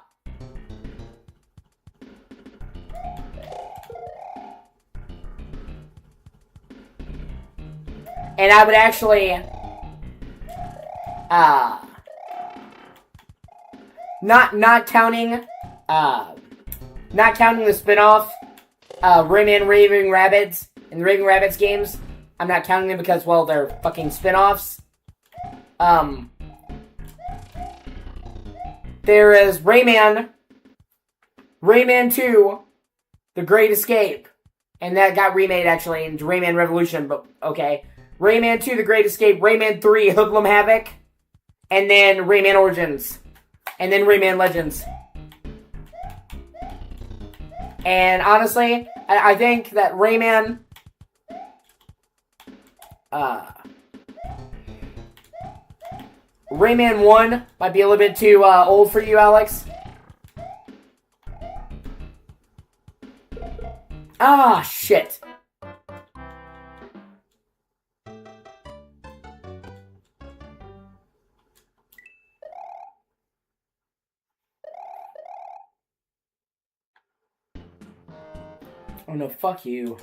And I would actually, not counting the spin-off, Rayman Raving Rabbids and the Raving Rabbids games. I'm not counting them because, well, they're fucking spin-offs. There is Rayman 2, The Great Escape. And that got remade, actually, into Rayman Revolution, but okay. Rayman 2, The Great Escape, Rayman 3, Hoodlum Havoc, and then Rayman Origins. And then Rayman Legends. And honestly, I think that Rayman Rayman 1 might be a little bit too old for you, Alex. Ah, shit. Oh no, fuck you.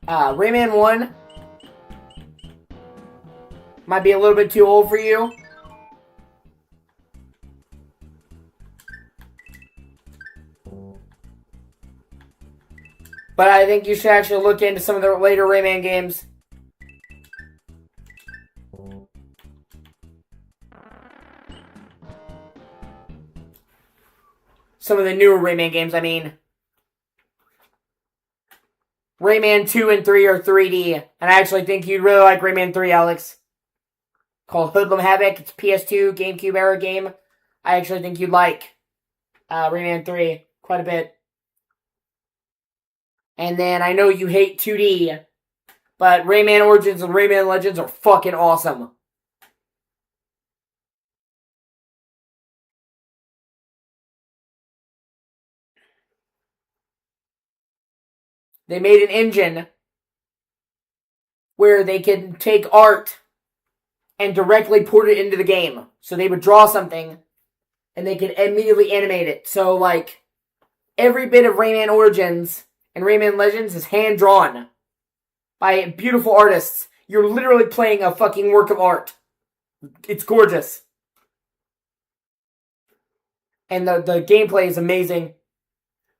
Rayman 1 might be a little bit too old for you. But I think you should actually look into some of the later Rayman games. Some of the newer Rayman games, I mean. Rayman 2 and 3 are 3D. And I actually think you'd really like Rayman 3, Alex. Called Hoodlum Havoc. It's a PS2 GameCube era game. I actually think you'd like Rayman 3 quite a bit. And then I know you hate 2D, but Rayman Origins and Rayman Legends are fucking awesome. They made an engine where they can take art and directly put it into the game. So they would draw something and they could immediately animate it. So, like, every bit of Rayman Origins and Rayman Legends is hand-drawn by beautiful artists. You're literally playing a fucking work of art. It's gorgeous. And the gameplay is amazing.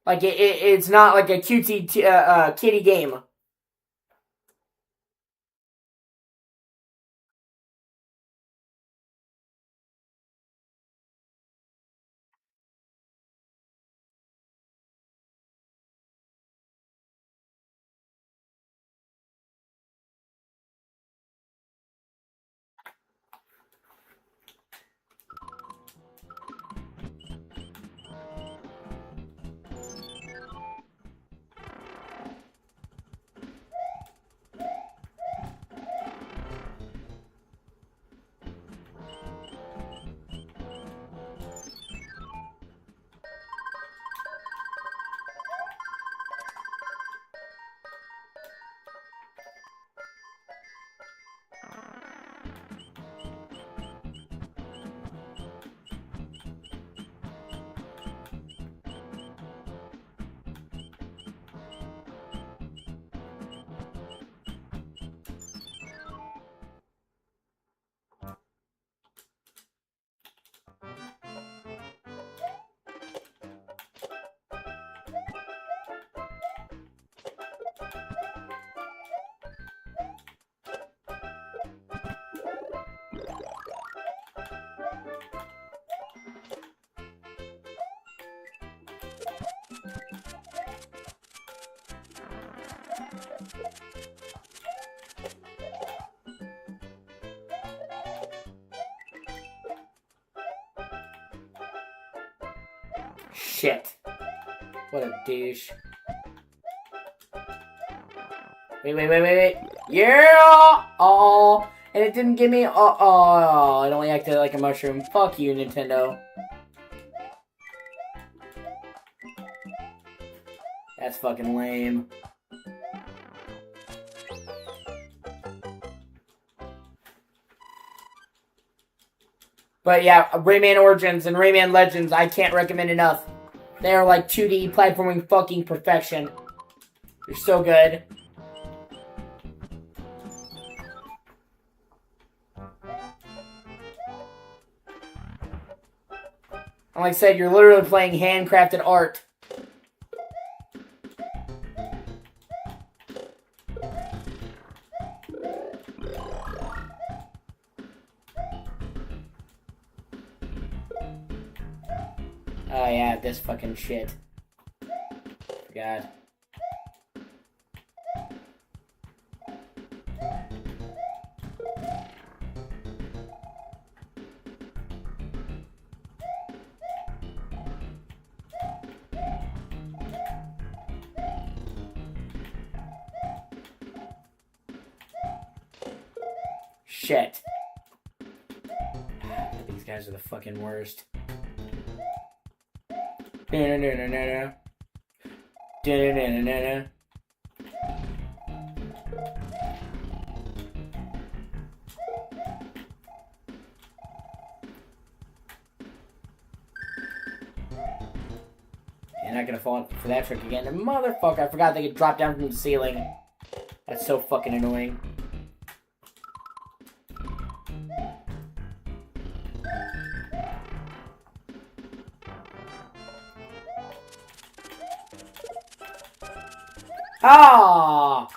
Like, it's not like a cutesy kiddie game. Shit. What a douche. Wait. Yeah! Oh, and it didn't give me... Oh, it only acted like a mushroom. Fuck you, Nintendo. That's fucking lame. But yeah, Rayman Origins and Rayman Legends, I can't recommend enough. They are like 2D platforming fucking perfection. They're so good. And like I said, you're literally playing handcrafted art. Oh yeah, this fucking shit. God. Shit. These guys are the fucking worst. Da-na-na-na-na-na. Da-na-na-na-na-na. You're not gonna fall for that trick again. And motherfucker, I forgot they could drop down from the ceiling. That's so fucking annoying. Ah!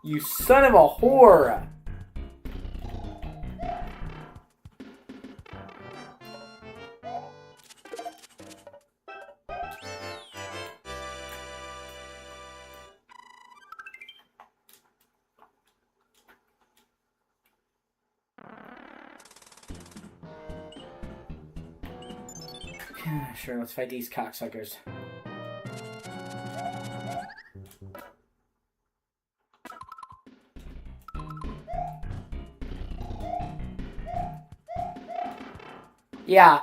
You son of a whore! Sure, let's fight these cocksuckers. Yeah.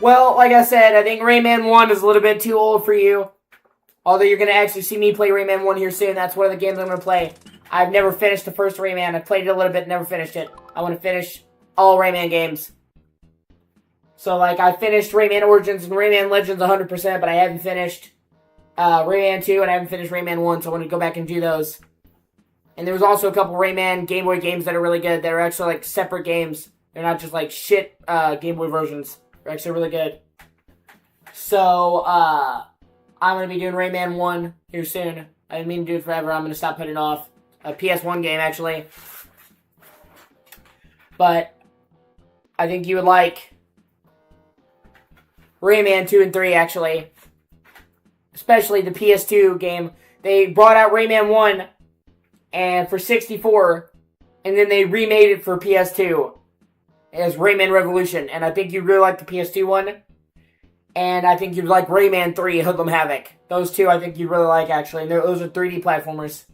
Well, like I said, I think Rayman 1 is a little bit too old for you. Although you're going to actually see me play Rayman 1 here soon. That's one of the games I'm going to play. I've never finished the first Rayman. I've played it a little bit, never finished it. I want to finish all Rayman games. So, like, I finished Rayman Origins and Rayman Legends 100%, but I haven't finished Rayman 2, and I haven't finished Rayman 1, so I want to go back and do those. And there was also a couple Rayman Game Boy games that are really good. They're actually, like, separate games. They're not just, like, shit Game Boy versions. They're actually really good. So, I'm going to be doing Rayman 1 here soon. I didn't mean to do it forever. I'm going to stop putting it off. A PS1 game, actually. But I think you would like Rayman 2 and 3, actually. Especially the PS2 game. They brought out Rayman 1 and for 64, and then they remade it for PS2 as Rayman Revolution. And I think you'd really like the PS2 one. And I think you'd like Rayman 3, Hoodlum Havoc. Those two I think you'd really like, actually. And those are 3D platformers.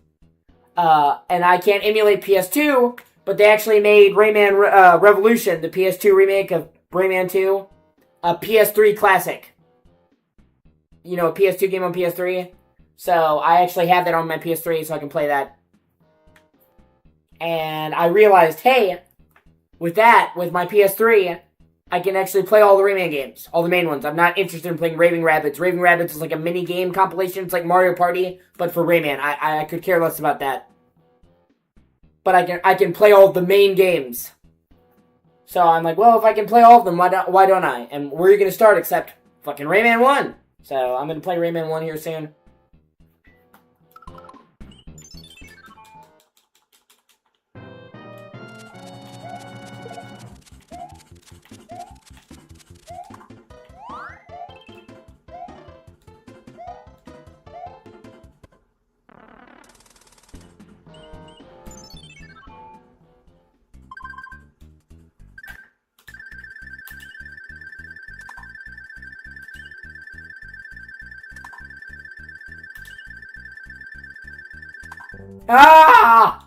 And I can't emulate PS2, but they actually made Rayman Revolution, the PS2 remake of Rayman 2, a PS3 classic. You know, a PS2 game on PS3. So I actually have that on my PS3, so I can play that. And I realized, hey, with my PS3, I can actually play all the Rayman games, all the main ones. I'm not interested in playing Raving Rabbids. Raving Rabbids is like a mini game compilation. It's like Mario Party, but for Rayman. I could care less about that. But I can play all of the main games. So I'm like, well, if I can play all of them, why don't I? And where are you going to start except fucking Rayman 1? So I'm going to play Rayman 1 here soon. Ah!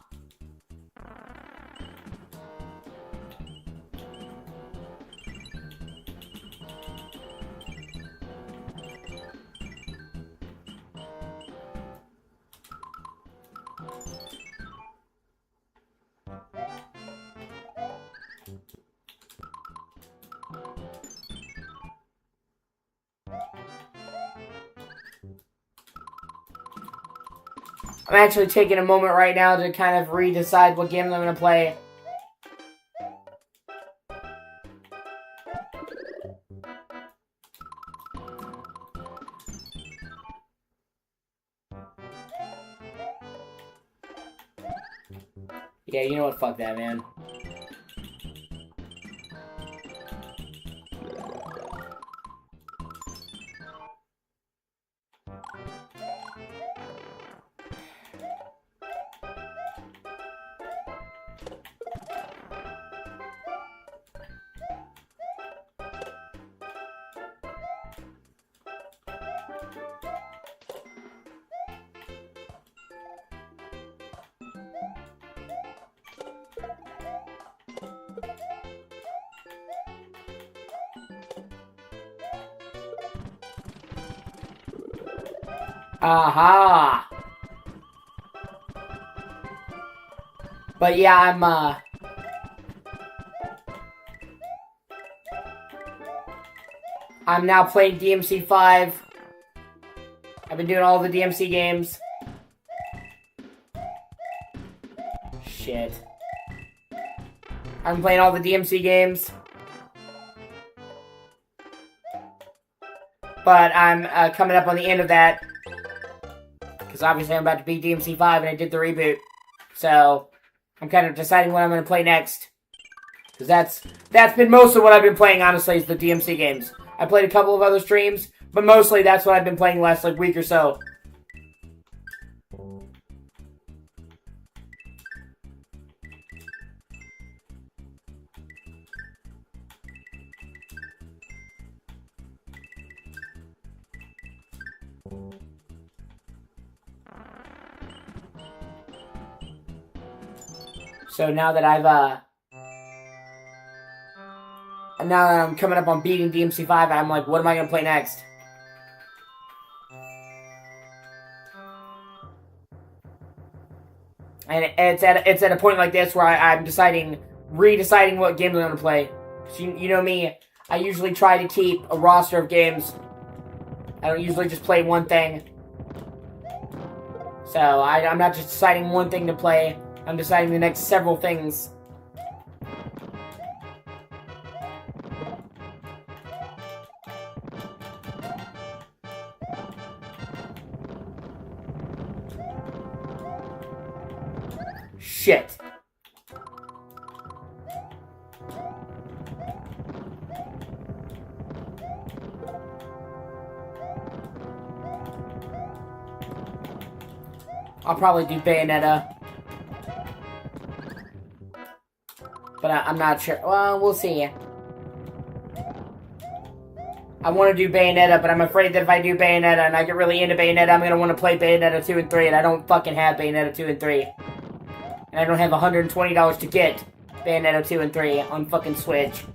I'm actually taking a moment right now to kind of redecide what game I'm going to play. Yeah, you know what? Fuck that, man. Aha! But yeah, I'm now playing DMC 5. I've been doing all the DMC games. Shit. I'm playing all the DMC games. But I'm coming up on the end of that. Because obviously I'm about to beat DMC5 and I did the reboot. So, I'm kind of deciding what I'm going to play next. Because that's been most of what I've been playing, honestly, is the DMC games. I played a couple of other streams, but mostly that's what I've been playing the last, like, week or so. So now that I'm coming up on beating DMC5, I'm like, what am I going to play next? And it's at a point like this where I'm redeciding what games I'm going to play. So you know me, I usually try to keep a roster of games. I don't usually just play one thing. So I'm not just deciding one thing to play. I'm deciding the next several things. Shit. I'll probably do Bayonetta. But I'm not sure. Well, we'll see. I want to do Bayonetta, but I'm afraid that if I do Bayonetta and I get really into Bayonetta, I'm going to want to play Bayonetta 2 and 3, and I don't fucking have Bayonetta 2 and 3. And I don't have $120 to get Bayonetta 2 and 3 on fucking Switch.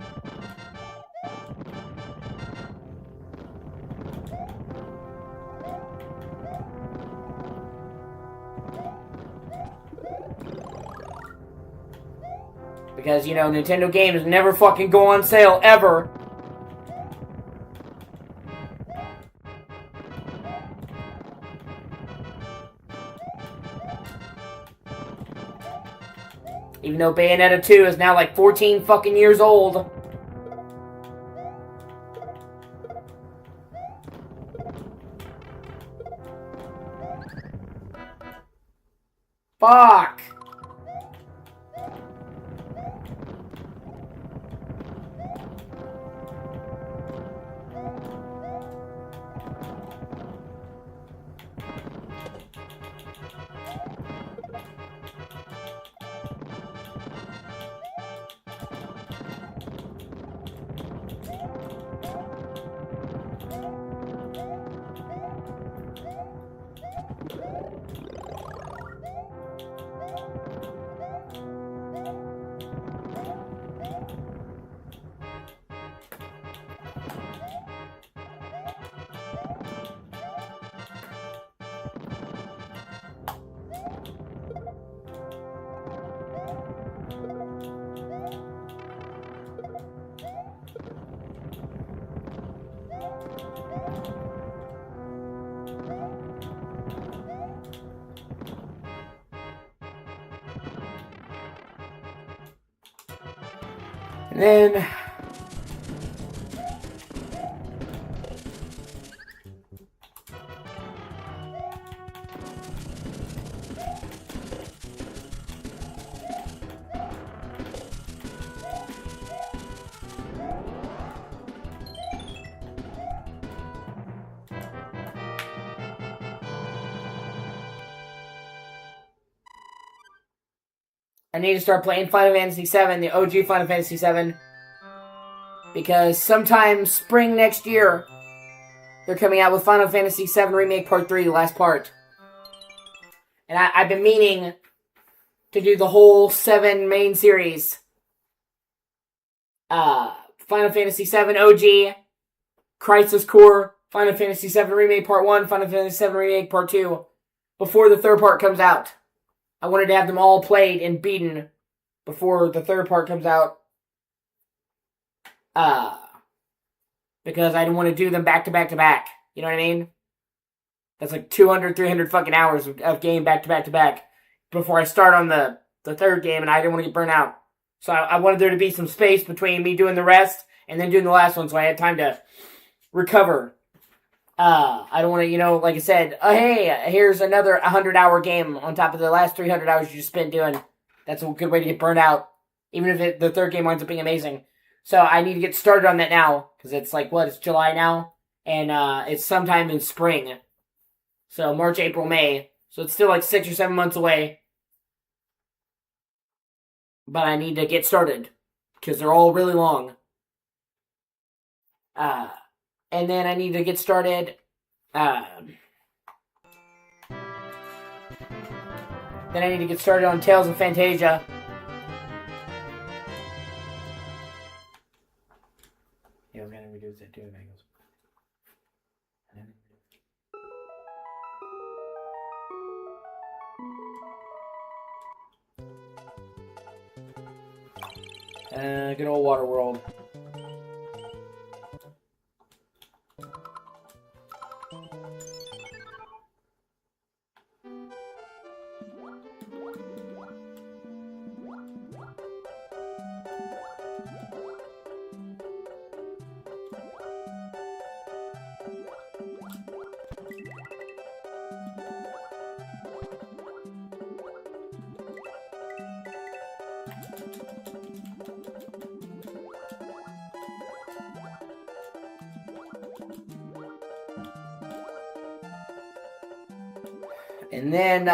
Because, you know, Nintendo games never fucking go on sale, ever. Even though Bayonetta 2 is now like 14 fucking years old. Fuck! And then... I need to start playing Final Fantasy VII, the OG Final Fantasy VII. Because sometime spring next year, they're coming out with Final Fantasy VII Remake Part 3, the last part. And I've been meaning to do the whole 7 main series. Final Fantasy VII OG, Crisis Core, Final Fantasy VII Remake Part 1, Final Fantasy VII Remake Part 2, before the third part comes out. I wanted to have them all played and beaten before the third part comes out. Because I didn't want to do them back to back to back. You know what I mean? That's like 200, 300 fucking hours of game back to back to back before I start on the third game, and I didn't want to get burnt out. So I wanted there to be some space between me doing the rest and then doing the last one, so I had time to recover I don't want to, you know, like I said, hey, here's another 100-hour game on top of the last 300 hours you just spent doing. That's a good way to get burned out, even if the third game winds up being amazing. So I need to get started on that now, because it's like, what, it's July now? And it's sometime in spring. So March, April, May. So it's still like 6 or 7 months away. But I need to get started, because they're all really long. And then I need to get started. Then I need to get started on Tales of Fantasia. Yeah, we're gonna redo that too, Bengals. Good old Waterworld. And then,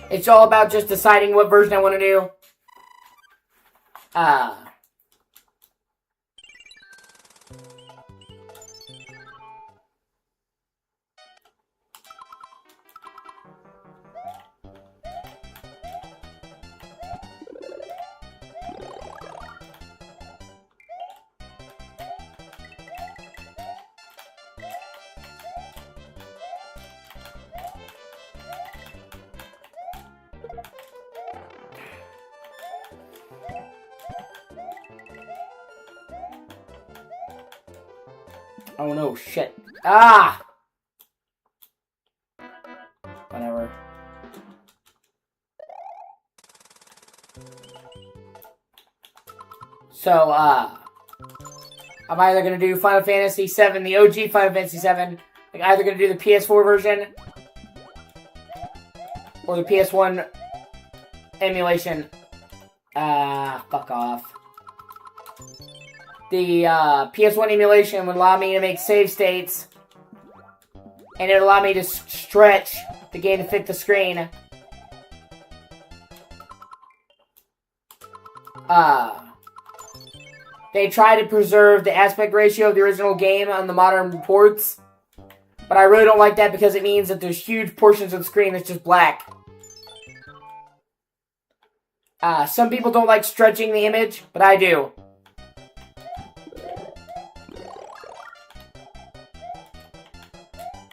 it's all about just deciding what version I want to do. Oh no, shit. Ah! Whatever. So, I'm either gonna do Final Fantasy VII, the OG Final Fantasy VII. I'm either gonna do the PS4 version or the PS1 emulation. Fuck off. The PS1 emulation would allow me to make save states, and it would allow me to stretch the game to fit the screen. They try to preserve the aspect ratio of the original game on the modern ports, but I really don't like that because it means that there's huge portions of the screen that's just black. Some people don't like stretching the image, but I do.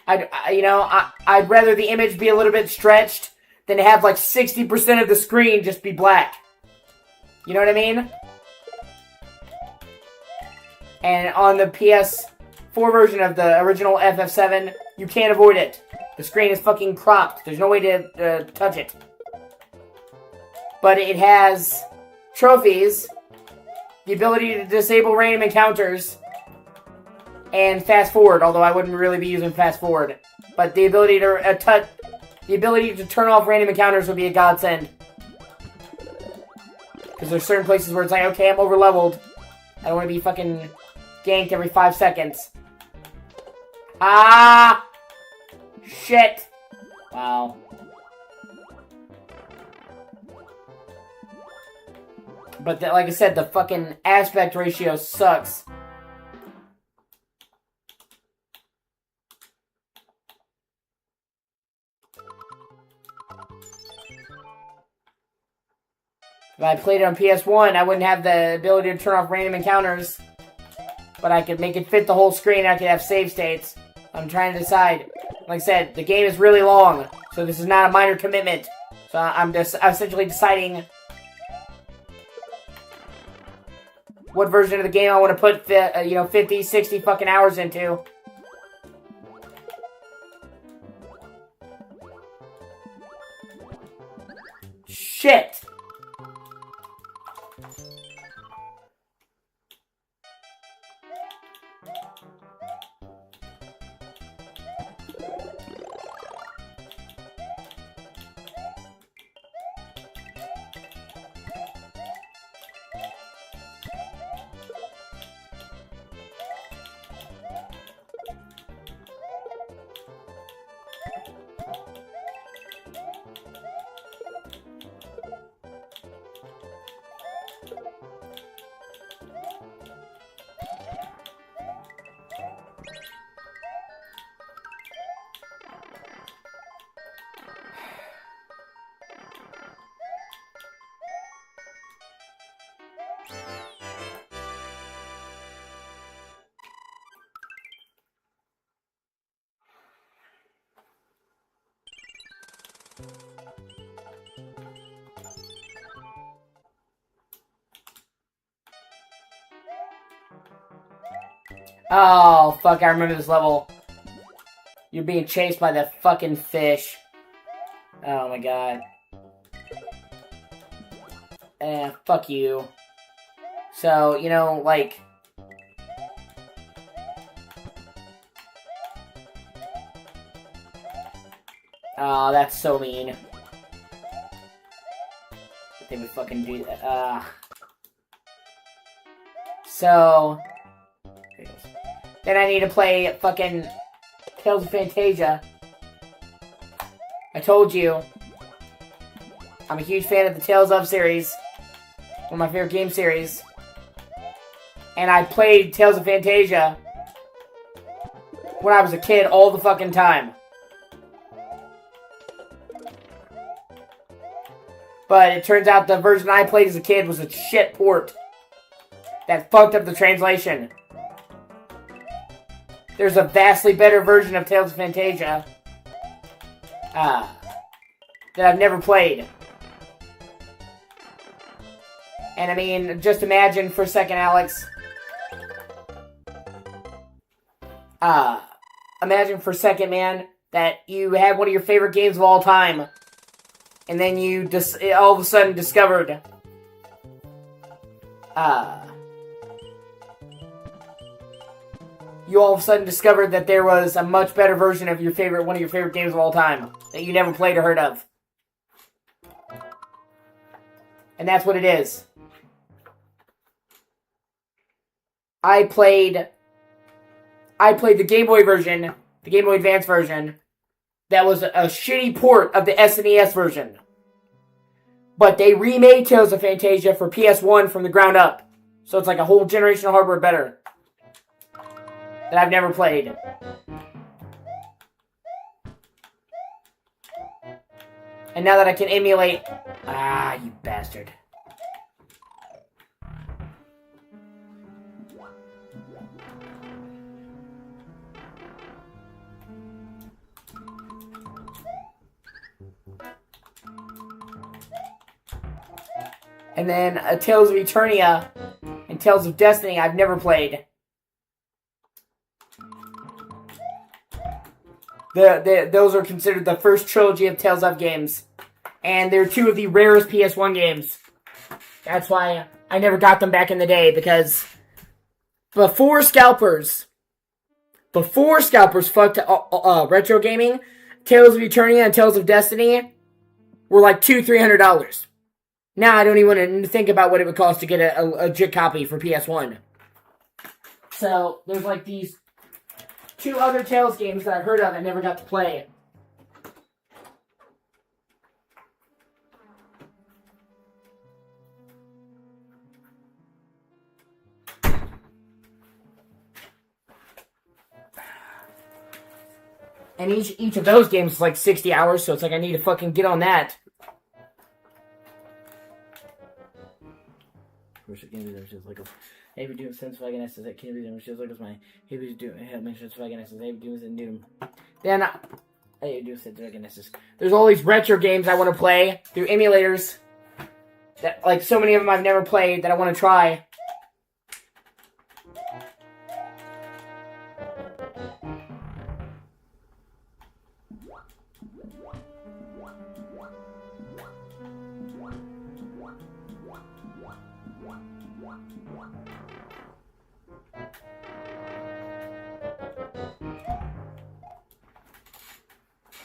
I'd rather the image be a little bit stretched than to have like 60% of the screen just be black. You know what I mean? And on the PS4 version of the original FF7, you can't avoid it. The screen is fucking cropped. There's no way to touch it. But it has trophies, the ability to disable random encounters, and fast forward, although I wouldn't really be using fast forward. But the ability to turn off random encounters would be a godsend. Because there's certain places where it's like, okay, I'm over leveled. I don't want to be fucking ganked every 5 seconds. Ah! Shit! Wow. But like I said, the fucking aspect ratio sucks. If I played it on PS1, I wouldn't have the ability to turn off random encounters. But I could make it fit the whole screen, I could have save states. I'm trying to decide. Like I said, the game is really long, so this is not a minor commitment. So I'm essentially deciding what version of the game I want to put, 50, 60 fucking hours into. Shit! Oh, fuck, I remember this level. You're being chased by the fucking fish. Oh my god. Fuck you. So, you know, like... Oh, that's so mean. They would fucking do that. So... Then I need to play fucking Tales of Fantasia. I told you. I'm a huge fan of the Tales of series. One of my favorite game series. And I played Tales of Fantasia when I was a kid all the fucking time. But it turns out the version I played as a kid was a shit port. That fucked up the translation. There's a vastly better version of Tales of Fantasia that I've never played. And I mean, just imagine for a second, Alex. Imagine for a second, man, that you had one of your favorite games of all time, and then you all of a sudden discovered that there was a much better version of one of your favorite games of all time that you never played or heard of. And that's what it is. I played the Game Boy version, the Game Boy Advance version, that was a shitty port of the SNES version. But they remade Tales of Fantasia for PS1 from the ground up. So it's like a whole generation of hardware better. That I've never played. And now that I can emulate... Ah, you bastard. And then Tales of Eternia and Tales of Destiny I've never played. Those are considered the first trilogy of Tales of games. And they're two of the rarest PS1 games. That's why I never got them back in the day, because before scalpers fucked retro gaming, Tales of Eternia and Tales of Destiny were like $200-300. Now I don't even want to think about what it would cost to get a JIT copy for PS1. So there's like these two other Tales games that I've heard of and never got to play. And each of those games is like 60 hours, so it's like I need to fucking get on that. Hey, we do since Wagon S that can't be done, which is like my hey, we do make sure it's Wagon S hey, we do and do them. Then hey, do since Wagon S. There's all these retro games I want to play through emulators. That like so many of them I've never played that I want to try.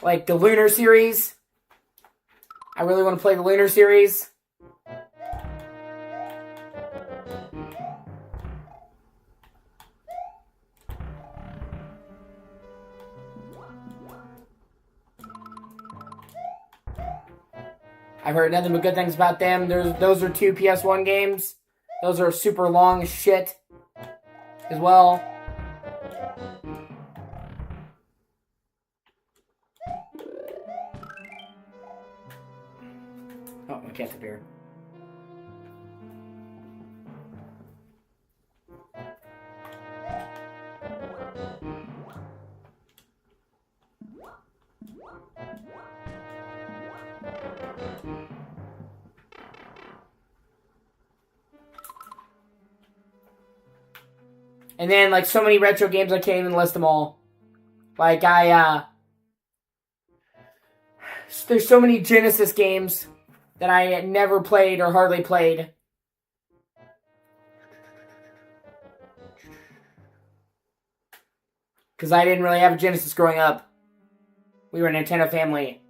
Like the Lunar series. I really want to play the Lunar series. I've heard nothing but good things about them. Those are 2 PS1 games. Those are super long as shit as well. Oh, my cat's up here. And then, like, so many retro games, I can't even list them all. Like, there's so many Genesis games that I never played or hardly played. Because I didn't really have a Genesis growing up. We were a Nintendo family.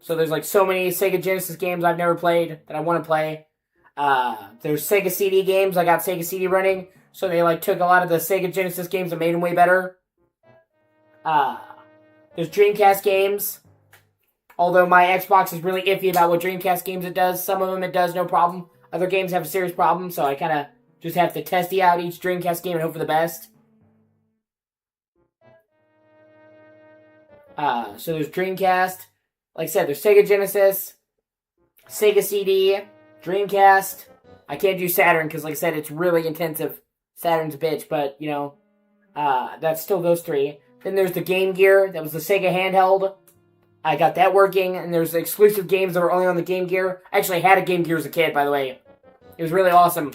So there's, like, so many Sega Genesis games I've never played that I want to play. There's Sega CD games. I got Sega CD running, so they like took a lot of the Sega Genesis games and made them way better. There's Dreamcast games, although my Xbox is really iffy about what Dreamcast games it does. Some of them it does no problem. Other games have a serious problem, so I kind of just have to test out each Dreamcast game and hope for the best. So there's Dreamcast. Like I said, there's Sega Genesis, Sega CD, Dreamcast. I can't do Saturn because, like I said, it's really intensive. Saturn's a bitch, but, you know, that's still those 3. Then there's the Game Gear. That was the Sega handheld. I got that working. And there's exclusive games that were only on the Game Gear. I actually had a Game Gear as a kid, by the way. It was really awesome.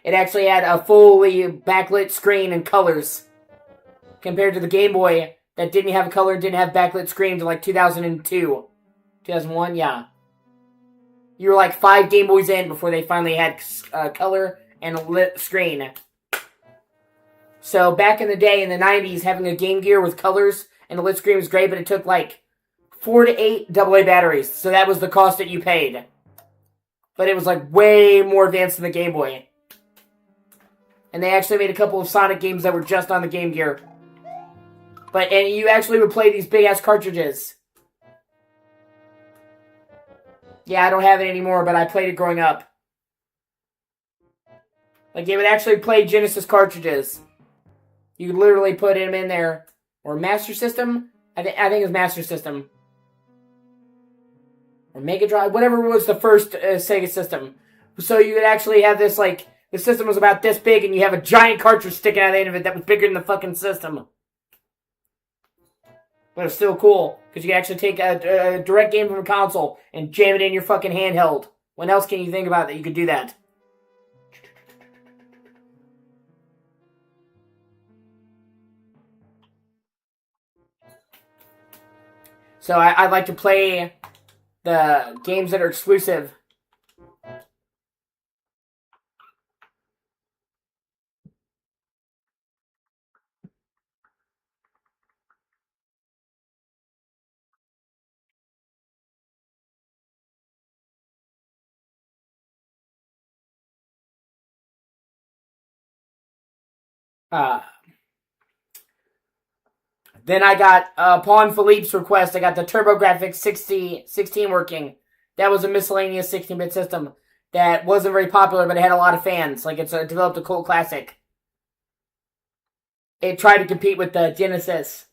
It actually had a fully backlit screen and colors. Compared to the Game Boy that didn't have a color and didn't have backlit screens in like 2002. 2001, yeah. You were like 5 Game Boys in before they finally had color and a lit screen. So back in the day, in the 90s, having a Game Gear with colors and a lit screen was great, but it took like 4 to 8 AA batteries. So that was the cost that you paid. But it was like way more advanced than the Game Boy. And they actually made a couple of Sonic games that were just on the Game Gear. And you actually would play these big-ass cartridges. Yeah, I don't have it anymore, but I played it growing up. Like, they would actually play Genesis cartridges. You could literally put them in there. Or Master System? I think it was Master System. Or Mega Drive? Whatever was the first Sega system. So you would actually have this, like, the system was about this big, and you have a giant cartridge sticking out of the end of it that was bigger than the fucking system. But it's still cool, because you can actually take a direct game from a console and jam it in your fucking handheld. When else can you think about that you could do that? So I'd like to play the games that are exclusive. Then I got, upon Philippe's request, I got the TurboGrafx 16 working. That was a miscellaneous 16-bit system that wasn't very popular, but it had a lot of fans. Like, it's developed a cult classic. It tried to compete with the Genesis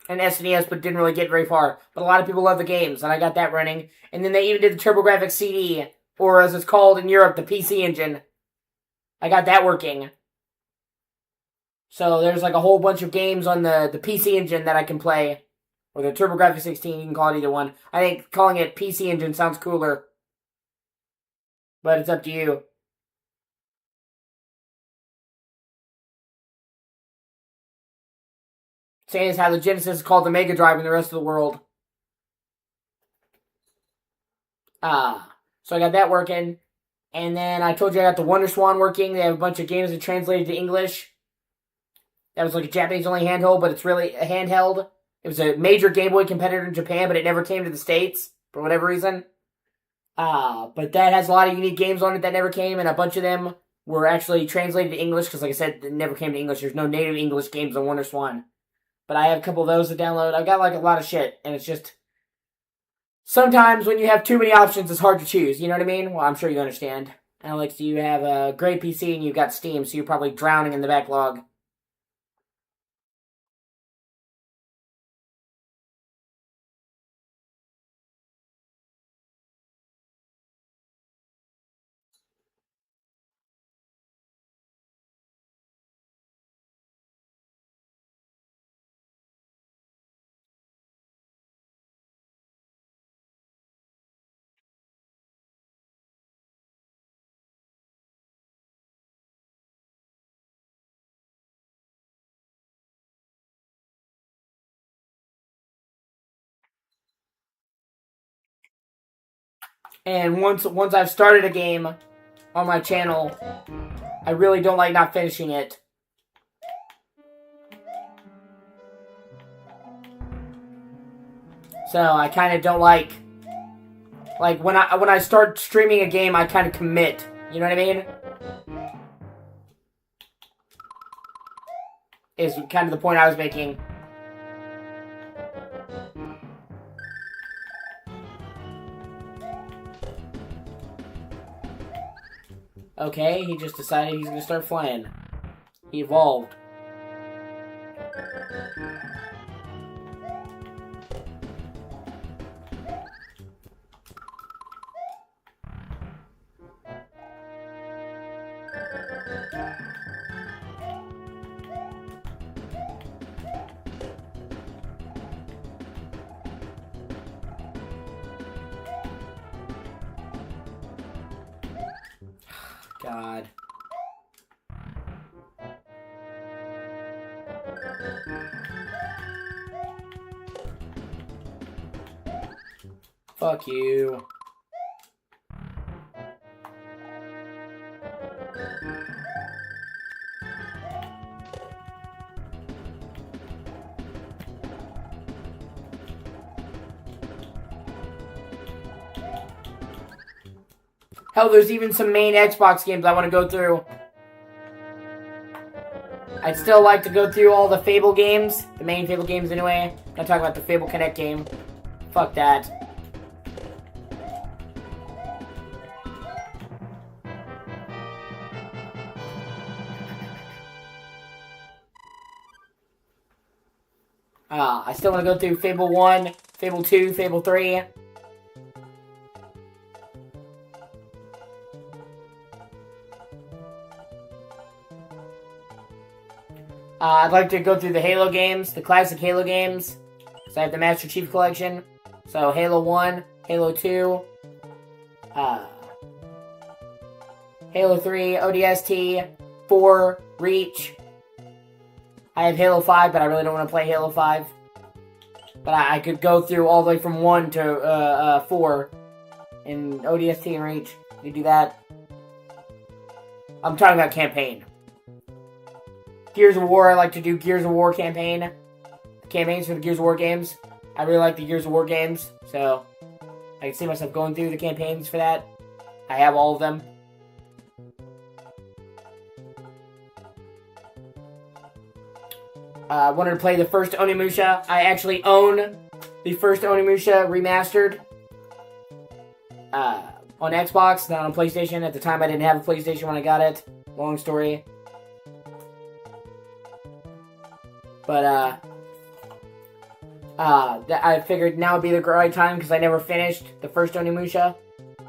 and SNES, but didn't really get very far. But a lot of people love the games, and I got that running. And then they even did the TurboGrafx CD, or as it's called in Europe, the PC Engine. I got that working. So there's like a whole bunch of games on the PC Engine that I can play. Or the TurboGrafx 16, you can call it either one. I think calling it PC Engine sounds cooler. But it's up to you. Saying as how the Genesis is called the Mega Drive in the rest of the world. So I got that working. And then I told you I got the Wonder Swan working. They have a bunch of games that translated to English. That was like a Japanese-only handheld, but it's really a handheld. It was a major Game Boy competitor in Japan, but it never came to the States for whatever reason. But that has a lot of unique games on it that never came, and a bunch of them were actually translated to English, because like I said, it never came to English. There's no native English games on Wonder Swan. But I have a couple of those to download. I've got like a lot of shit, and it's just... Sometimes when you have too many options, it's hard to choose, you know what I mean? Well, I'm sure you understand. Alex, you have a great PC and you've got Steam, so you're probably drowning in the backlog. And once I've started a game on my channel, I really don't like not finishing it. So I kind of don't like when I start streaming a game, I kind of commit. You know what I mean? Is kind of the point I was making. Okay, he just decided he's gonna start flying. He evolved. God. Fuck you. Hell, there's even some main Xbox games I want to go through. I'd still like to go through all the Fable games. The main Fable games, anyway. I'm not talking about the Fable Connect game. Fuck that. I still want to go through Fable 1, Fable 2, Fable 3. I'd like to go through the Halo games, the classic Halo games, because I have the Master Chief Collection. So Halo 1, Halo 2, Halo 3, ODST, 4, Reach. I have Halo 5, but I really don't want to play Halo 5. But I could go through all the way from 1 to 4 in ODST and Reach. You do that. I'm talking about campaign. Gears of War, I like to do Gears of War campaigns for the Gears of War games. I really like the Gears of War games, so I can see myself going through the campaigns for that. I have all of them. I wanted to play the first Onimusha. I actually own the first Onimusha remastered on Xbox, not on PlayStation. At the time, I didn't have a PlayStation when I got it. Long story. But, I figured now would be the right time because I never finished the first Onimusha.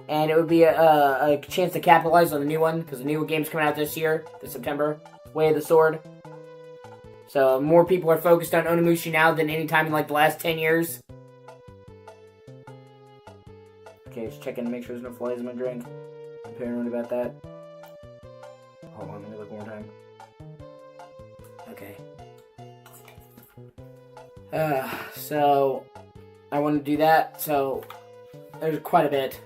And it would be a chance to capitalize on the new one because the new game's coming out this year, this September. Way of the Sword. So, more people are focused on Onimusha now than any time in, like, the last 10 years. Okay, just checking to make sure there's no flies in my drink. I'm paranoid about that. Hold on, let me look one more time. Okay. So, I want to do that, so, there's quite a bit.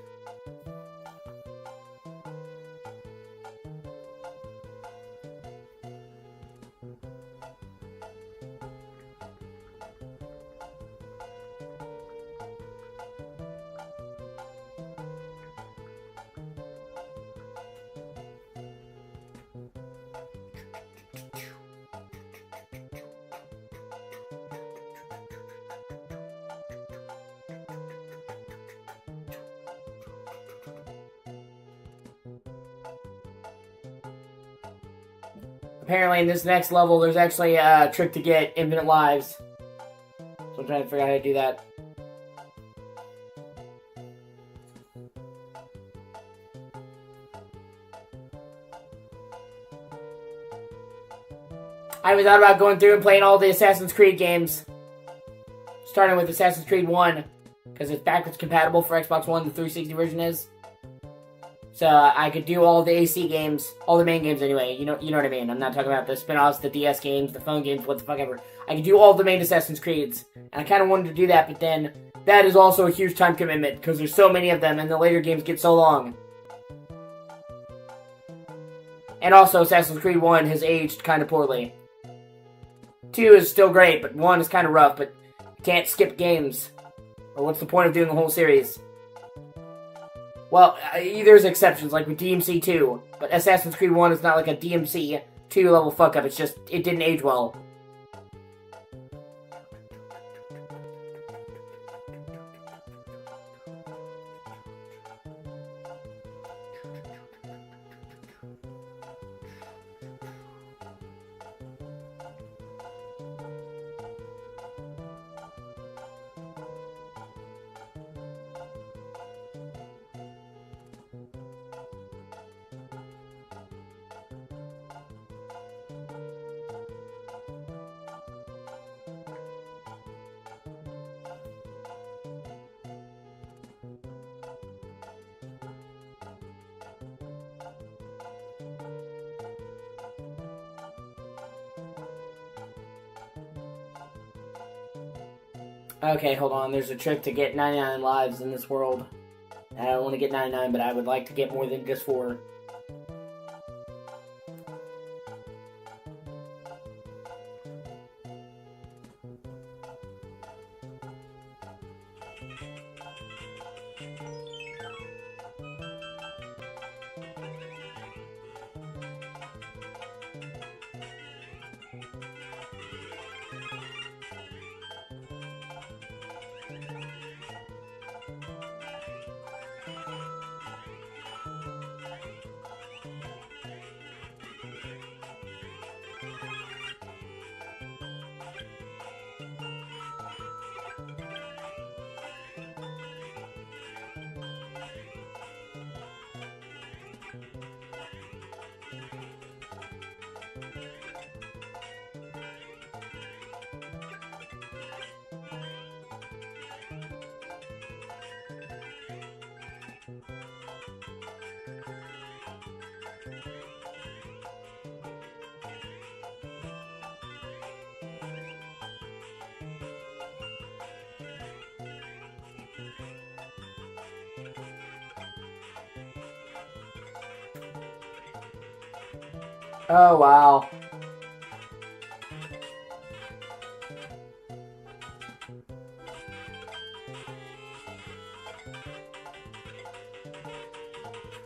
apparently in this next level, there's actually a trick to get infinite lives. So I'm trying to figure out how to do that. I even thought about going through and playing all the Assassin's Creed games. Starting with Assassin's Creed 1. Because it's backwards compatible for Xbox One, the 360 version is. So I could do all the AC games, all the main games anyway, you know what I mean. I'm not talking about the spin-offs, the DS games, the phone games, what the fuck ever. I could do all the main Assassin's Creeds. And I kind of wanted to do that, but then that is also a huge time commitment, because there's so many of them, and the later games get so long. And also, Assassin's Creed 1 has aged kind of poorly. 2 is still great, but 1 is kind of rough, but you can't skip games. Or what's the point of doing the whole series? Well, there's exceptions, like with DMC 2, but Assassin's Creed 1 is not like a DMC 2 level fuck-up, it's just, it didn't age well. Okay, hold on. There's a trick to get 99 lives in this world. I don't want to get 99, but I would like to get more than just 4. Oh, wow.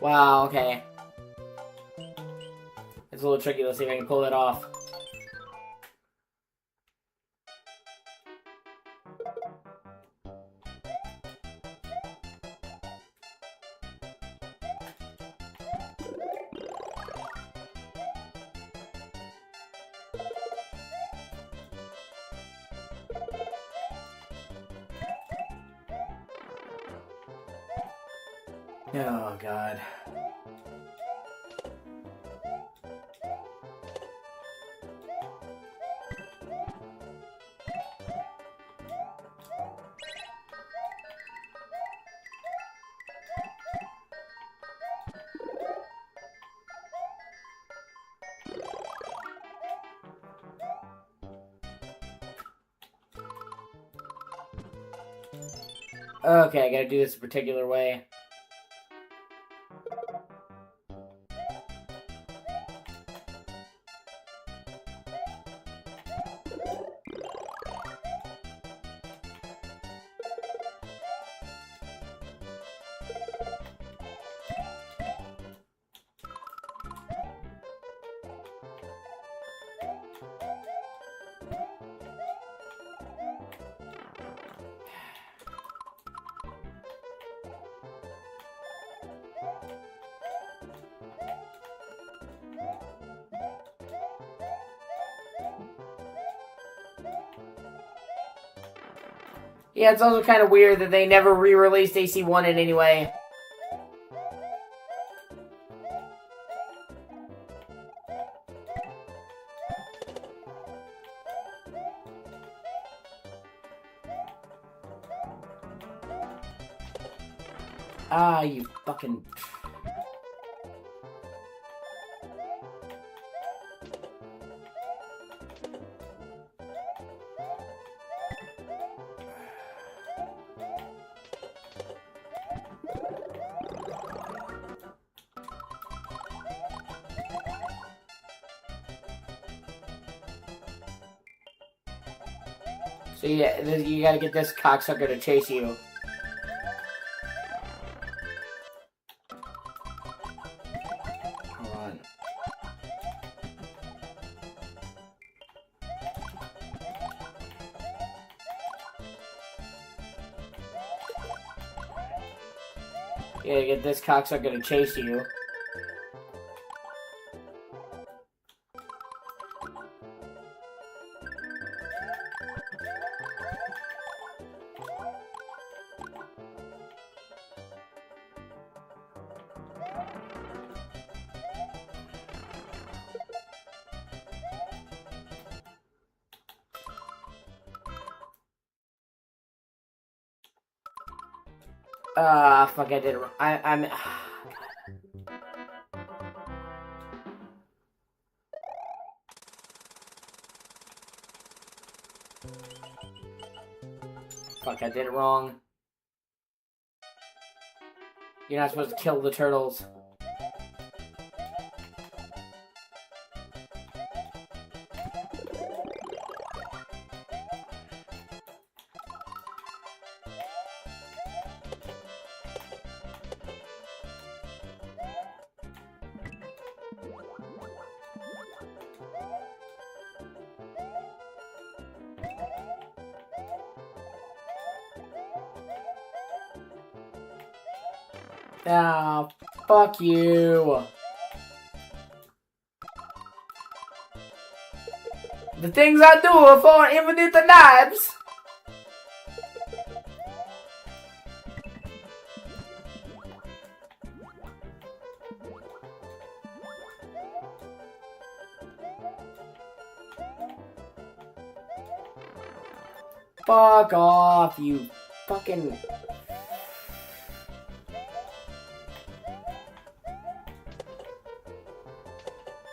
Wow, okay. It's a little tricky. Let's see if I can pull it off. Oh, God. Okay, I gotta do this a particular way. Yeah, it's also kind of weird that they never re-released AC-1 in any way. Ah, you fucking... So yeah, you gotta get this cocksucker to chase you. Hold on. You gotta get this cocksucker to chase you. Fuck, I did it wrong. I'm... Fuck, I did it wrong. You're not supposed to kill the turtles. Ah, fuck you. The things I do are for infinite lives. Fuck off, you fucking...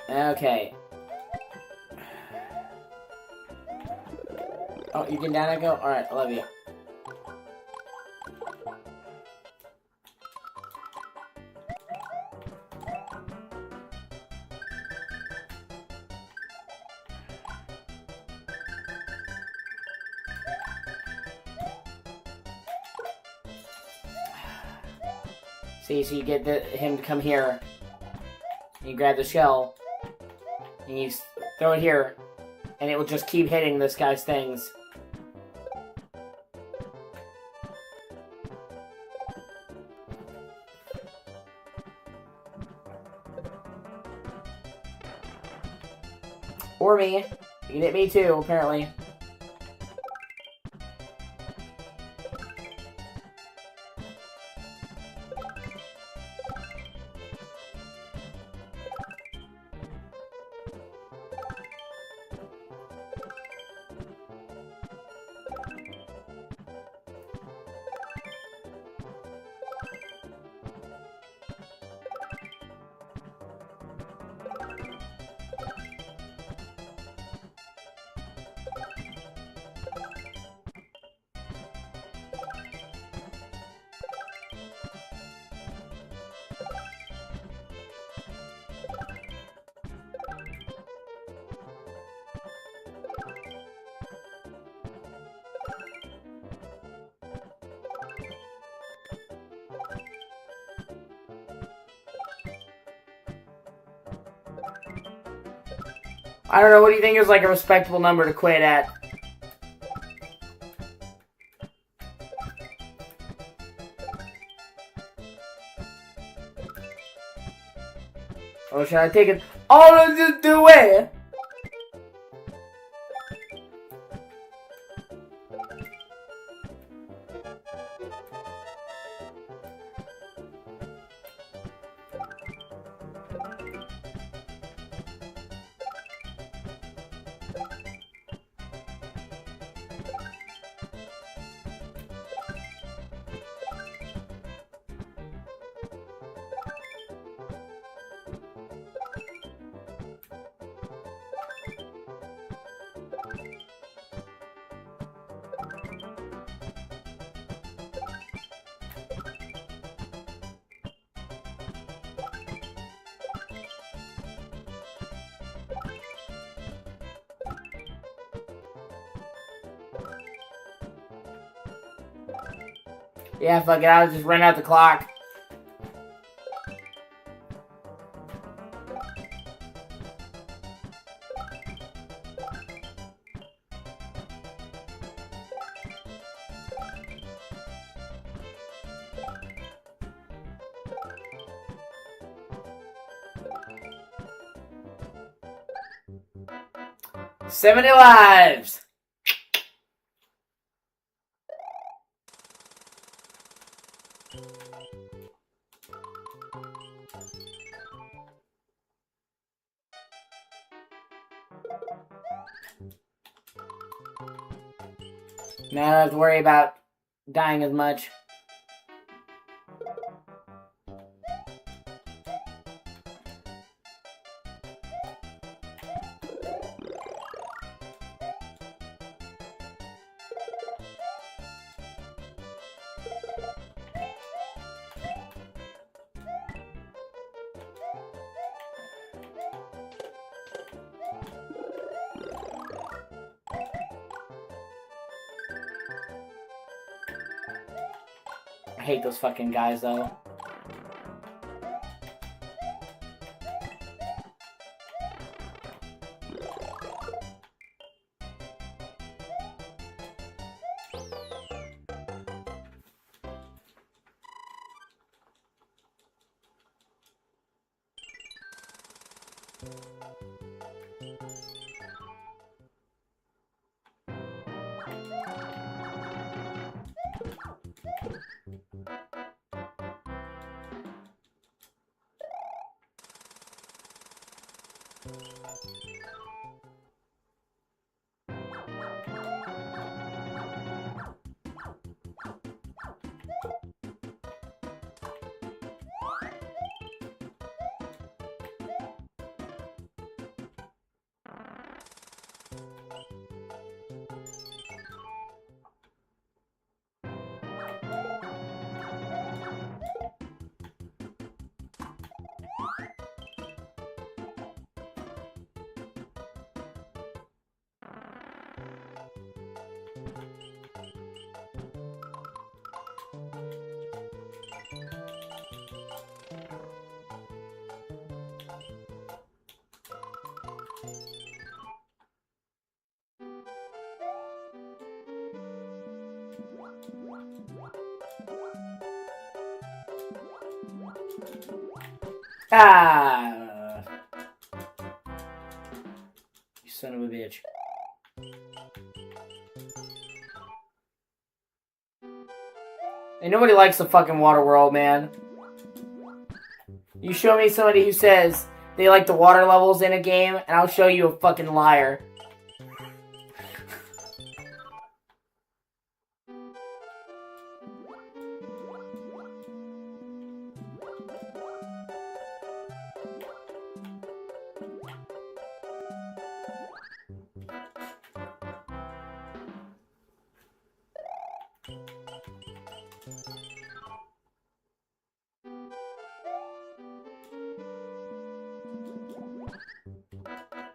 Okay. Oh, you getting down, Echo? Alright, I love you. See, so you get him to come here. And you grab the shell. And you throw it here. And it will just keep hitting this guy's things. Or me. You can hit me too, apparently. I don't know, what do you think is like a respectable number to quit at? Or should I take it all of the way? Yeah, fuck it, I'll just run out the clock. $70 lives! Now I don't have to worry about dying as much. I hate those fucking guys, though. Ah! You son of a bitch. And nobody likes the fucking water world, man. You show me somebody who says they like the water levels in a game, and I'll show you a fucking liar.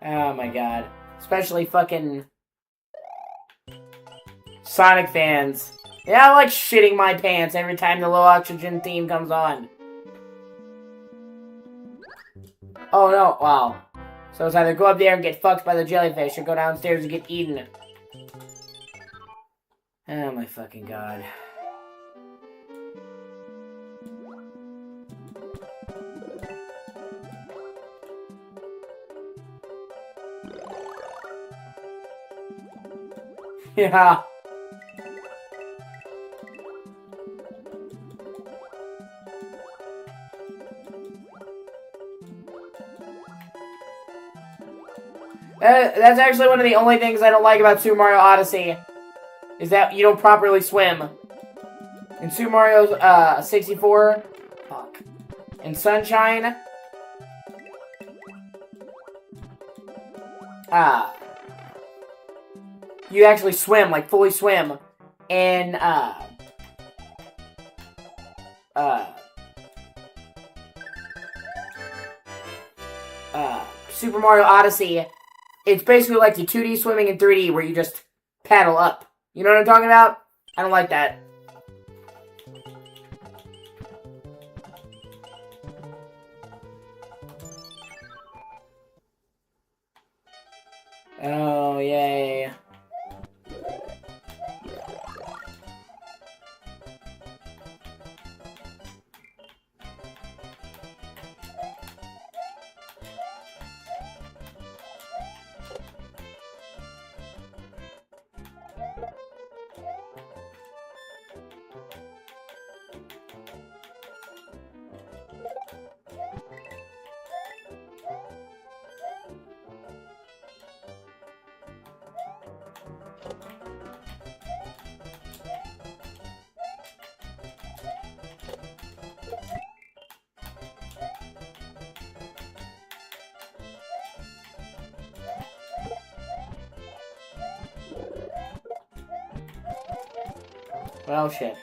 Oh my god. Especially fucking Sonic fans. Yeah, I like shitting my pants every time the low oxygen theme comes on. Oh no, wow. So it's either go up there and get fucked by the jellyfish or go downstairs and get eaten. Oh my fucking god. Yeah. That's actually one of the only things I don't like about Super Mario Odyssey. Is that you don't properly swim. In Super Mario 64... Fuck. In Sunshine... you actually swim, like fully swim. In, Super Mario Odyssey, it's basically like the 2D swimming in 3D where you just paddle up. You know what I'm talking about? I don't like that. Oh, yay. Well, shit.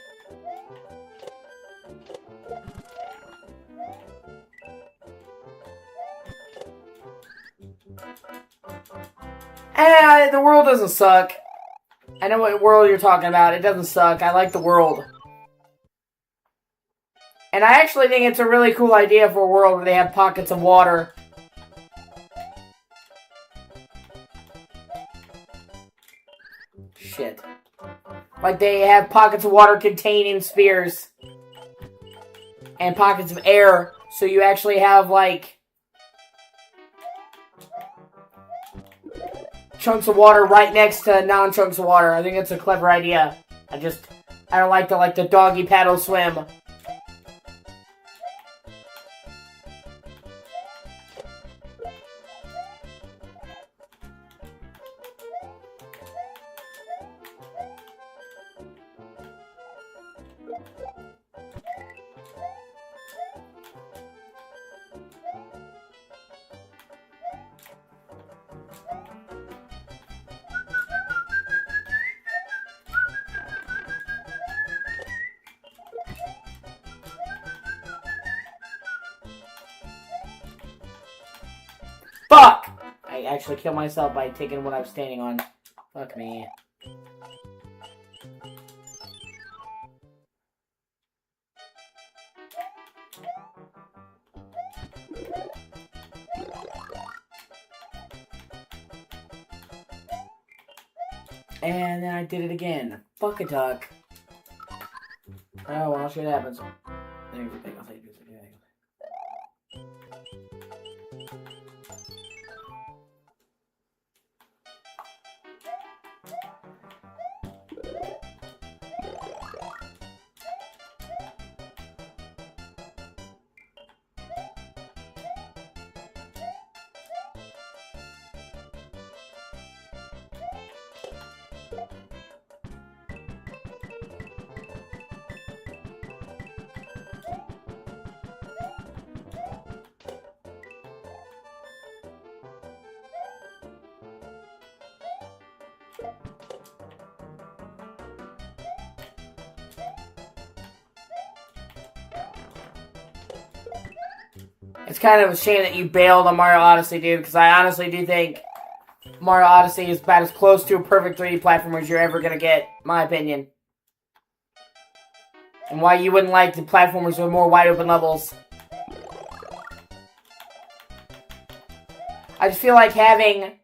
The world doesn't suck. I know what world you're talking about. It doesn't suck. I like the world. And I actually think it's a really cool idea for a world where they have pockets of water. Shit. Like they have pockets of water containing spheres. And pockets of air. So you actually have, like, chunks of water right next to non-chunks of water. I think it's a clever idea. I don't like the doggy paddle swim. Fuck! I actually killed myself by taking what I was standing on. Fuck me. And then I did it again. Fuck a duck. Oh, well, shit happens. It's kind of a shame that you bailed on Mario Odyssey, dude, because I honestly do think Mario Odyssey is about as close to a perfect 3D platformer as you're ever going to get, my opinion. And why you wouldn't like the platformers with more wide open levels. I just feel like having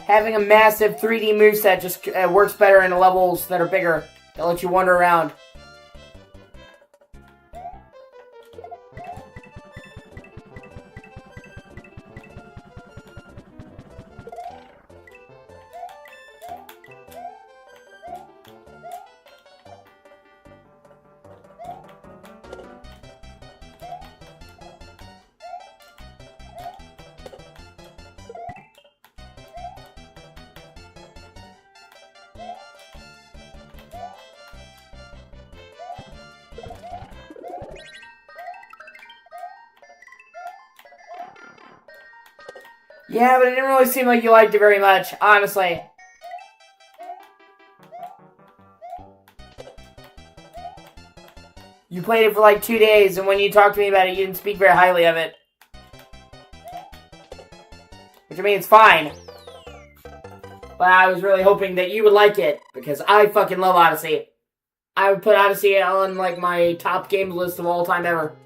a massive 3D moveset just works better in the levels that are bigger, that let you wander around. Yeah, but it didn't really seem like you liked it very much, honestly. You played it for like 2 days, and when you talked to me about it, you didn't speak very highly of it. Which, I mean, it's fine. But I was really hoping that you would like it, because I fucking love Odyssey. I would put Odyssey on, like, my top games list of all time ever.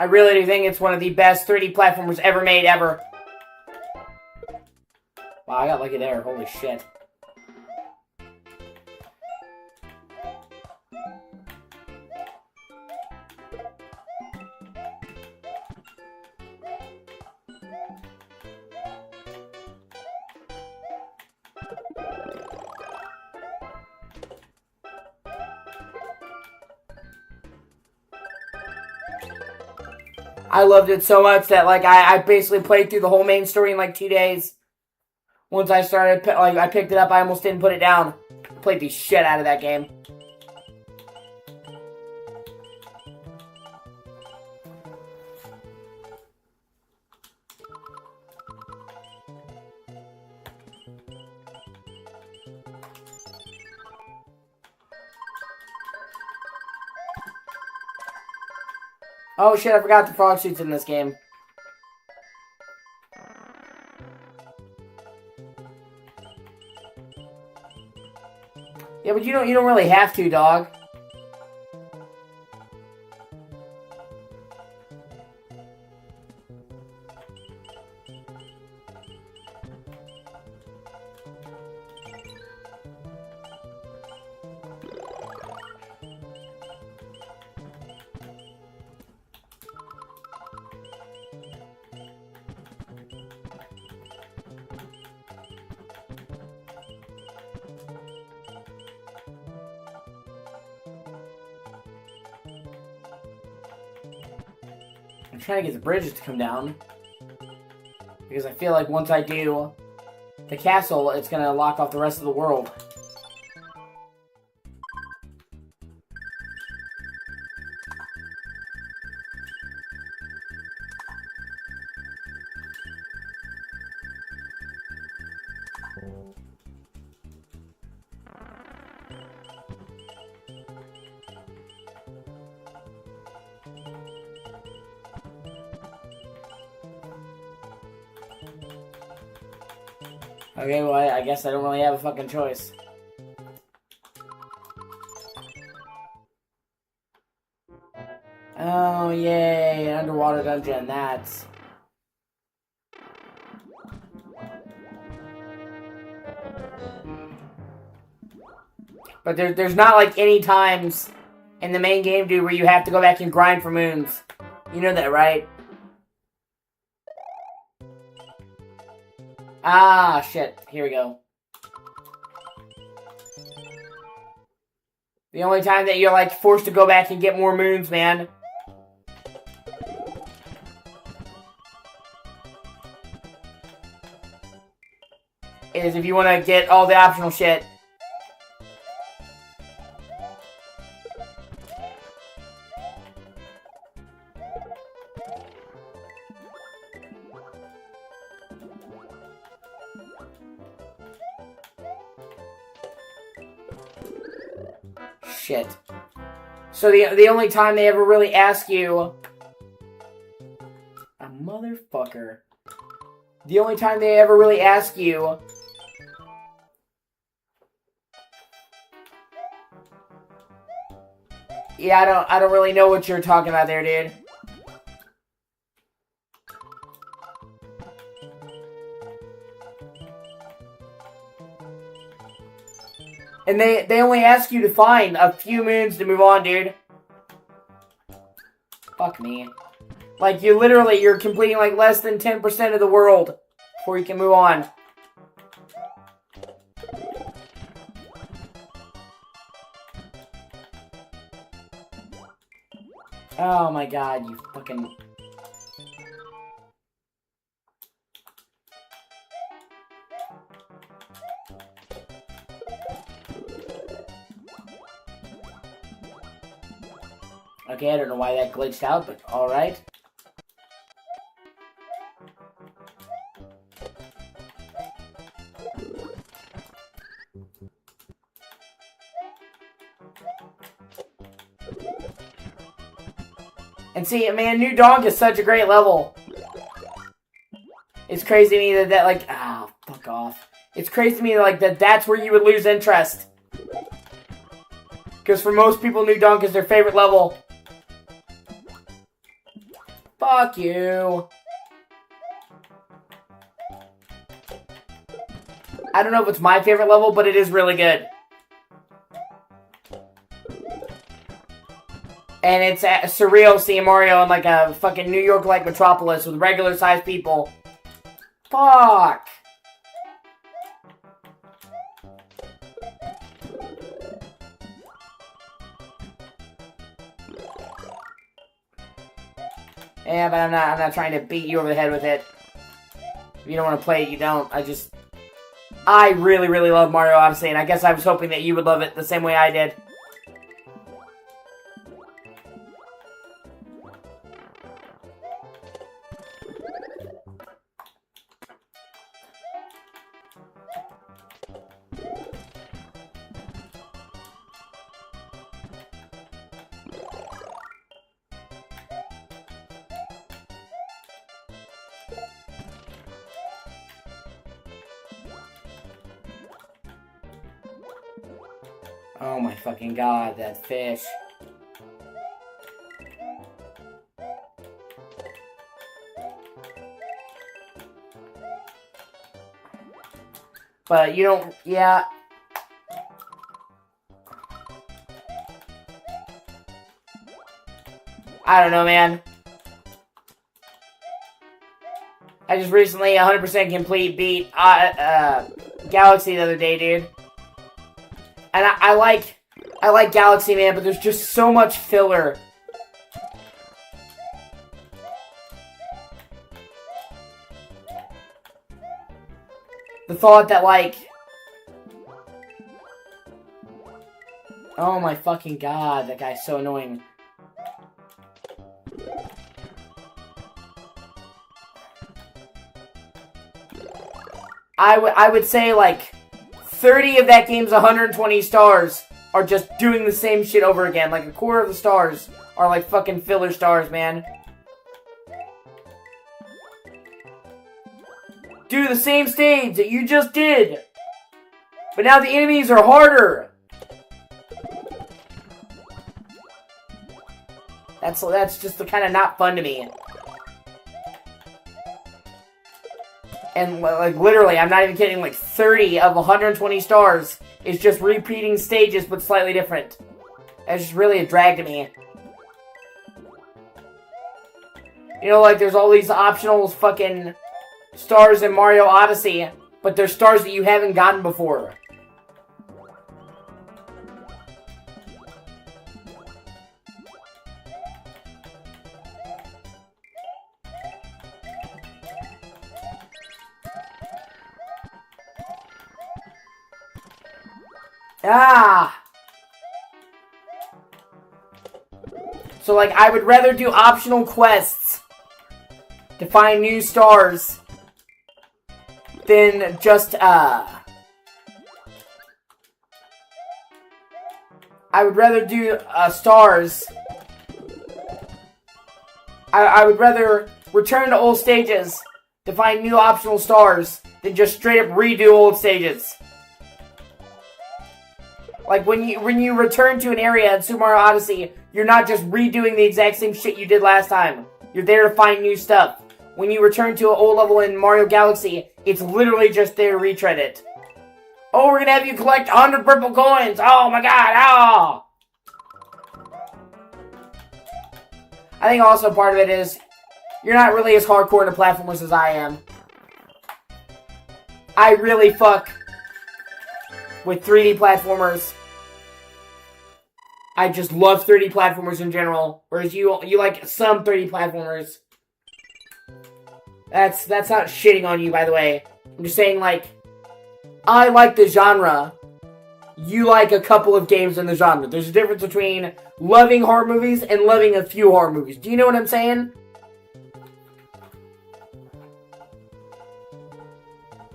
I really do think it's one of the best 3D platformers ever made, ever. Wow, I got lucky there. Holy shit. I loved it so much that, like, I basically played through the whole main story in, like, 2 days. Once I started, like, I picked it up, I almost didn't put it down. Played the shit out of that game. Oh shit, I forgot the frog suits in this game. Yeah, but you don't really have to, dog. I'm trying to get the bridges to come down. Because I feel like once I do the castle, it's gonna lock off the rest of the world. Okay, well, I guess I don't really have a fucking choice. Oh, yay, an underwater dungeon, that's... But there's not, like, any times in the main game, dude, where you have to go back and grind for moons. You know that, right? Ah, shit. Here we go. The only time that you're, like, forced to go back and get more moons, man. Is if you want to get all the optional shit. Shit. So the only time they ever really ask you... A motherfucker. The only time they ever really ask you... Yeah, I don't really know what you're talking about there, dude. And they only ask you to find a few moons to move on, dude. Fuck me. Like, you're completing, like, less than 10% of the world before you can move on. Oh my god, you fucking... Okay, I don't know why that glitched out, but alright. And see, man, New Donk is such a great level. It's crazy to me that like, oh, fuck off. It's crazy to me like that's where you would lose interest. Because for most people, New Donk is their favorite level. Fuck you. I don't know if it's my favorite level, but it is really good. And it's surreal seeing Mario in like a fucking New York-like metropolis with regular-sized people. Fuck. Yeah, but I'm not trying to beat you over the head with it. If you don't want to play it, you don't. I really, really love Mario Odyssey, and I guess I was hoping that you would love it the same way I did. Oh my fucking god, that fish. But you don't, yeah. I don't know, man. I just recently 100% complete beat Galaxy the other day, dude. And I like Galaxy, man, but there's just so much filler. The thought that, like... Oh my fucking god, that guy's so annoying. I would say, like... 30 of that game's 120 stars are just doing the same shit over again. Like, a quarter of the stars are like fucking filler stars, man. Do the same stage that you just did. But now the enemies are harder. That's just kind of not fun to me. And, like, literally, I'm not even kidding, like, 30 of 120 stars is just repeating stages, but slightly different. That's just really a drag to me. You know, like, there's all these optional fucking stars in Mario Odyssey, but they're stars that you haven't gotten before. Ah! So, like, I would rather do optional quests to find new stars than just, I would rather do, stars. I would rather return to old stages to find new optional stars than just straight up redo old stages. Like, when you return to an area in Super Mario Odyssey, you're not just redoing the exact same shit you did last time. You're there to find new stuff. When you return to an old level in Mario Galaxy, it's literally just there to retread it. Oh, we're gonna have you collect 100 purple coins! Oh my god, oh! I think also part of it is, you're not really as hardcore into platformers as I am. I really fuck with 3D platformers. I just love 3D platformers in general, whereas you like some 3D platformers. That's not shitting on you, by the way. I'm just saying, like, I like the genre. You like a couple of games in the genre. There's a difference between loving horror movies and loving a few horror movies. Do you know what I'm saying?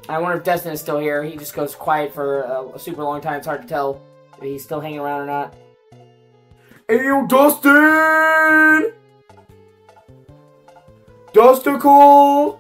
I wonder if Destin is still here. He just goes quiet for a super long time. It's hard to tell if he's still hanging around or not. Hey, yo, Dustin! Dusticle!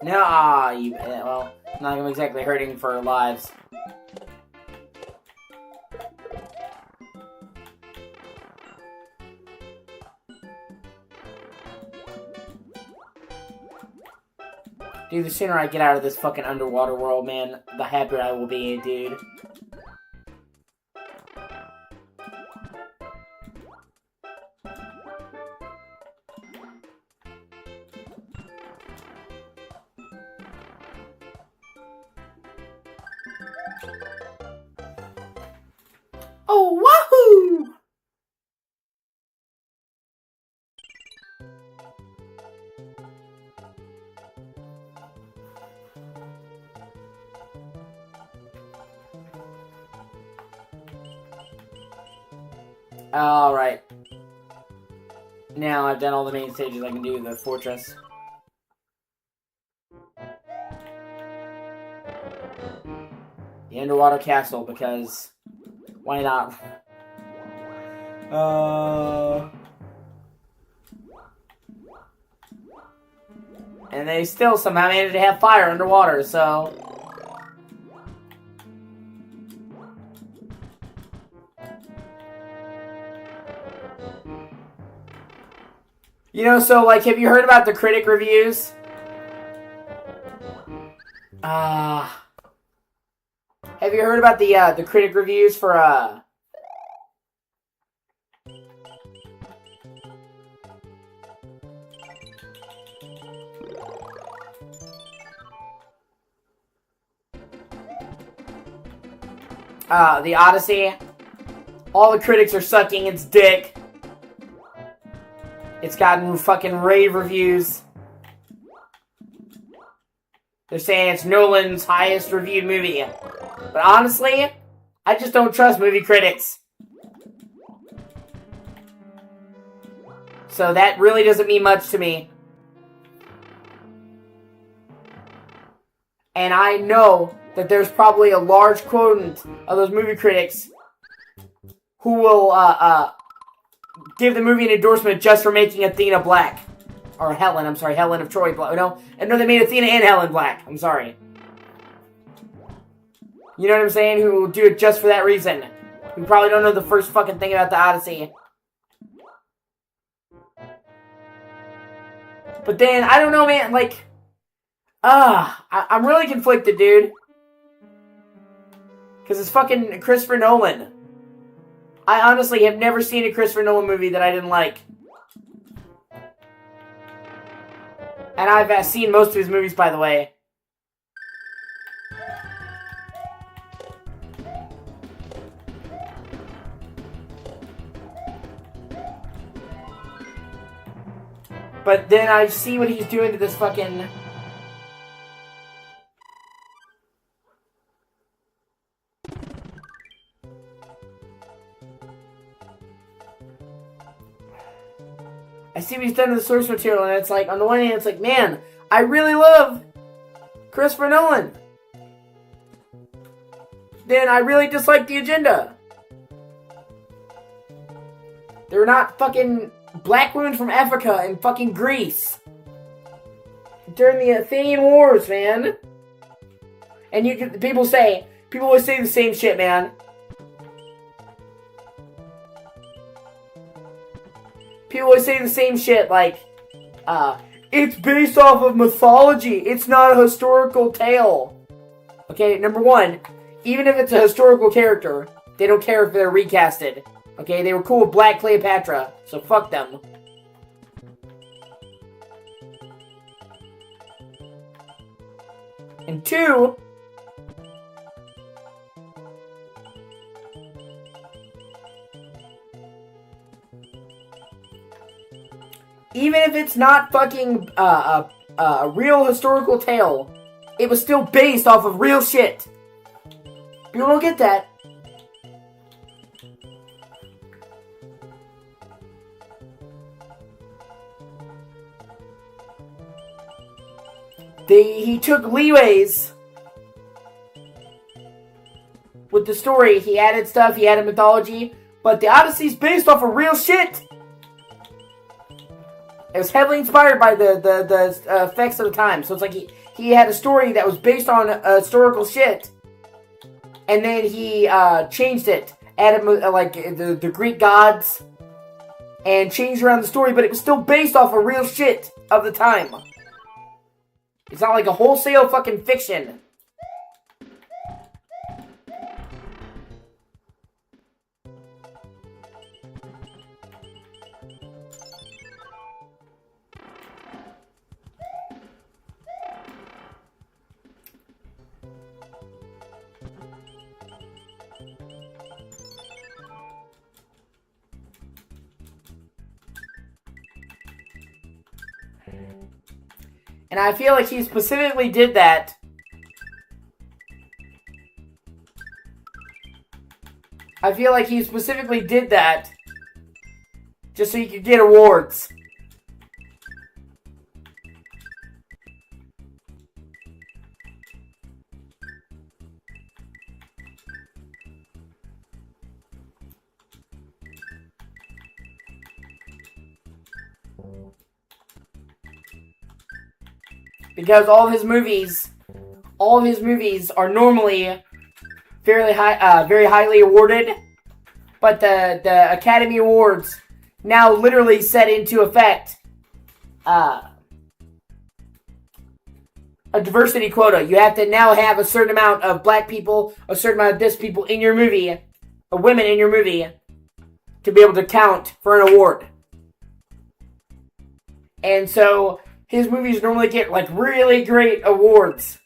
No, well, not exactly hurting for our lives. Dude, the sooner I get out of this fucking underwater world, man, the happier I will be, dude. Oh, wahoo! Alright. Now I've done all the main stages I can do the fortress. The underwater castle, because why not? And they still somehow managed to have fire underwater, so... You know, so, like, have you heard about the critic reviews? Have you heard about the critic reviews for, the Odyssey? All the critics are sucking its dick. It's gotten fucking rave reviews. They're saying it's Nolan's highest reviewed movie. But honestly, I just don't trust movie critics. So that really doesn't mean much to me. And I know that there's probably a large quotient of those movie critics who will, give the movie an endorsement just for making Athena black. Or Helen, I'm sorry, Helen of Troy black. No, they made Athena and Helen black. I'm sorry. You know what I'm saying? Who will do it just for that reason. Who probably don't know the first fucking thing about the Odyssey. But then, I don't know, man, like... I'm really conflicted, dude. Because it's fucking Christopher Nolan. I honestly have never seen a Christopher Nolan movie that I didn't like. And I've seen most of his movies, by the way. But then I see what he's doing to this fucking... I see what he's done to the source material, and it's like, on the one hand, it's like, man, I really love Christopher Nolan. Then I really dislike the agenda. They're not fucking black women from Africa and fucking Greece during the Athenian Wars, man. And people always say the same shit, man. People always say the same shit, like, it's based off of mythology. It's not a historical tale. Okay, number one, even if it's a historical character, they don't care if they're recasted. Okay, they were cool with Black Cleopatra, so fuck them. And two, even if it's not fucking a real historical tale, it was still based off of real shit. People don't get that. He took leeways with the story. He added stuff, he added mythology, But the Odyssey's based off of real shit. It was heavily inspired by the effects of the time. So it's like he had a story that was based on historical shit. And then he changed it. Added like the Greek gods. And changed around the story. But it was still based off of real shit of the time. It's not like a wholesale fucking fiction. And I feel like he specifically did that. I feel like he specifically did that just so he could get awards. Because all of his movies are normally very highly awarded, but the Academy Awards now literally set into effect a diversity quota. You have to now have a certain amount of black people, a certain amount of this people in your movie, of women in your movie, to be able to count for an award. And so his movies normally get like really great awards.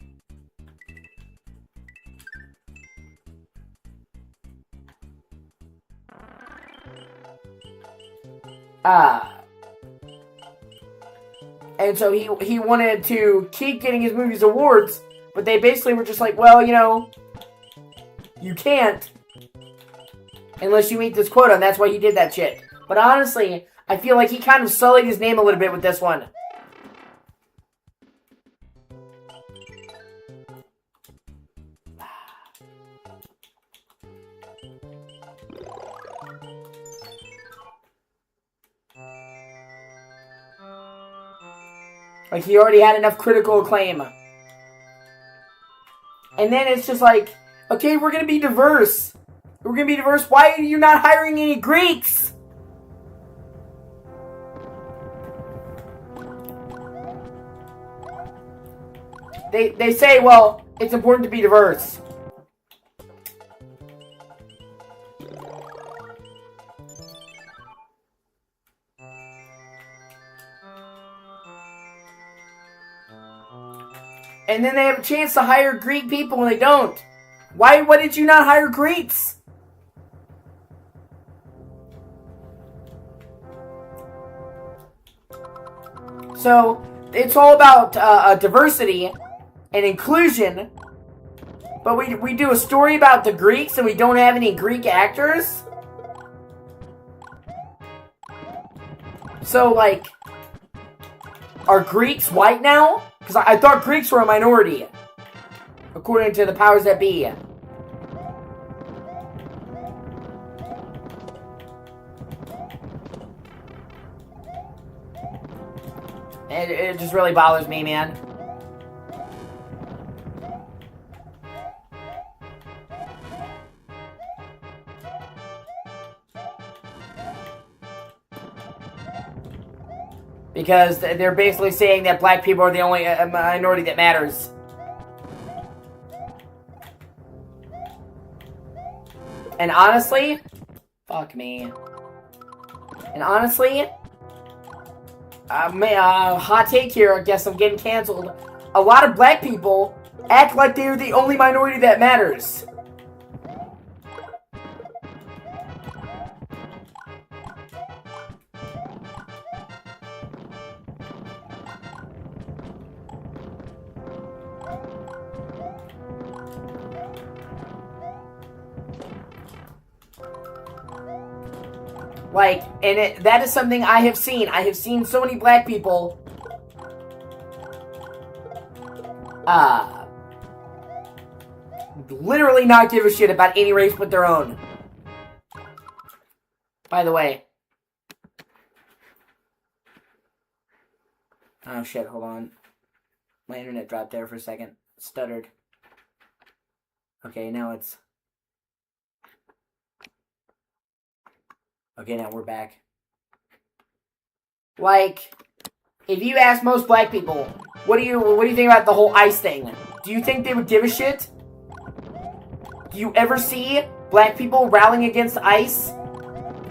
And so he wanted to keep getting his movies awards, but they basically were just like, well, you know, you can't unless you meet this quota, and that's why he did that shit. But honestly, I feel like he kind of sullied his name a little bit with this one. Like, he already had enough critical acclaim. And then it's just like, okay, we're gonna be diverse. We're gonna be diverse. Why are you not hiring any Greeks? They say, well, it's important to be diverse. And then they have a chance to hire Greek people and they don't. Why did you not hire Greeks? So, it's all about diversity and inclusion. But we do a story about the Greeks and we don't have any Greek actors? So, like, are Greeks white now? Because I thought Greeks were a minority, according to the powers that be. It just really bothers me, man. Because they're basically saying that black people are the only minority that matters. And honestly, fuck me. And honestly, hot take here, I guess I'm getting canceled. A lot of black people act like they're the only minority that matters. Like, and that is something I have seen. I have seen so many black people literally not give a shit about any race but their own. By the way. Oh shit, hold on. My internet dropped there for a second. Stuttered. Okay, now it's... Okay, now we're back. Like, if you ask most black people, what do you think about the whole ICE thing? Do you think they would give a shit? Do you ever see black people rallying against ICE?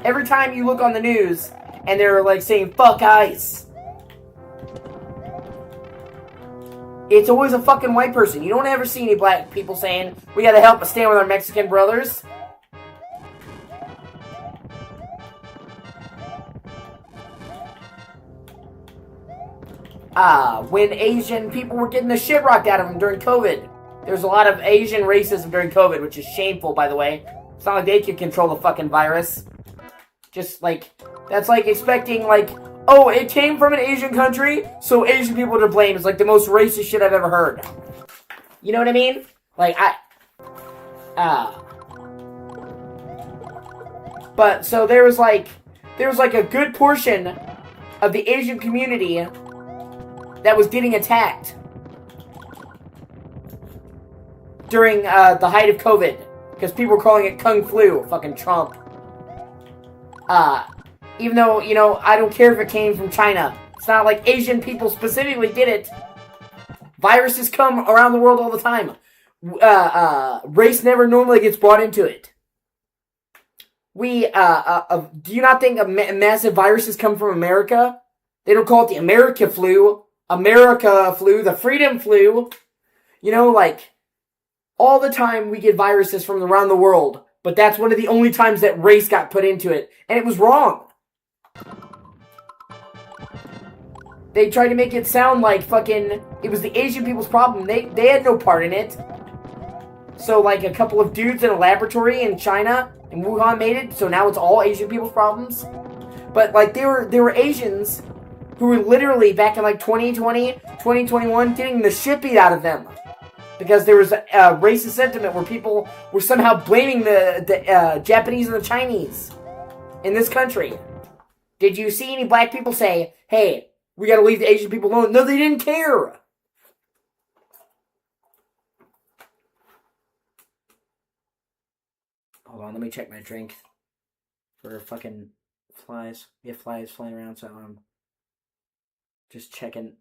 Every time you look on the news, and they're like saying, fuck ICE. It's always a fucking white person. You don't ever see any black people saying, we gotta help us stand with our Mexican brothers. When Asian people were getting the shit rocked out of them during COVID. There's a lot of Asian racism during COVID, which is shameful, by the way. It's not like they can control the fucking virus. Just, like, that's like expecting, like, oh, it came from an Asian country, so Asian people are to blame. It's like the most racist shit I've ever heard. You know what I mean? Like, But, so there was like a good portion of the Asian community that was getting attacked during the height of COVID. Because people were calling it Kung Flu. Fucking Trump. Even though, you know, I don't care if it came from China. It's not like Asian people specifically did it. Viruses come around the world all the time. Race never normally gets brought into it. Do you not think massive viruses come from America? They don't call it the America flu, the freedom flu. You know, like, all the time we get viruses from around the world. But that's one of the only times that race got put into it. And it was wrong. They tried to make it sound like fucking... It was the Asian people's problem. They had no part in it. So, like, a couple of dudes in a laboratory in China, in Wuhan, made it. So now it's all Asian people's problems. But, like, there were Asians who were literally, back in, like, 2020, 2021, getting the shit beat out of them. Because there was a racist sentiment where people were somehow blaming the Japanese and the Chinese in this country. Did you see any black people say, hey, we gotta leave the Asian people alone? No, they didn't care. Hold on, let me check my drink for fucking flies. We have flies flying around, so I'm just checking.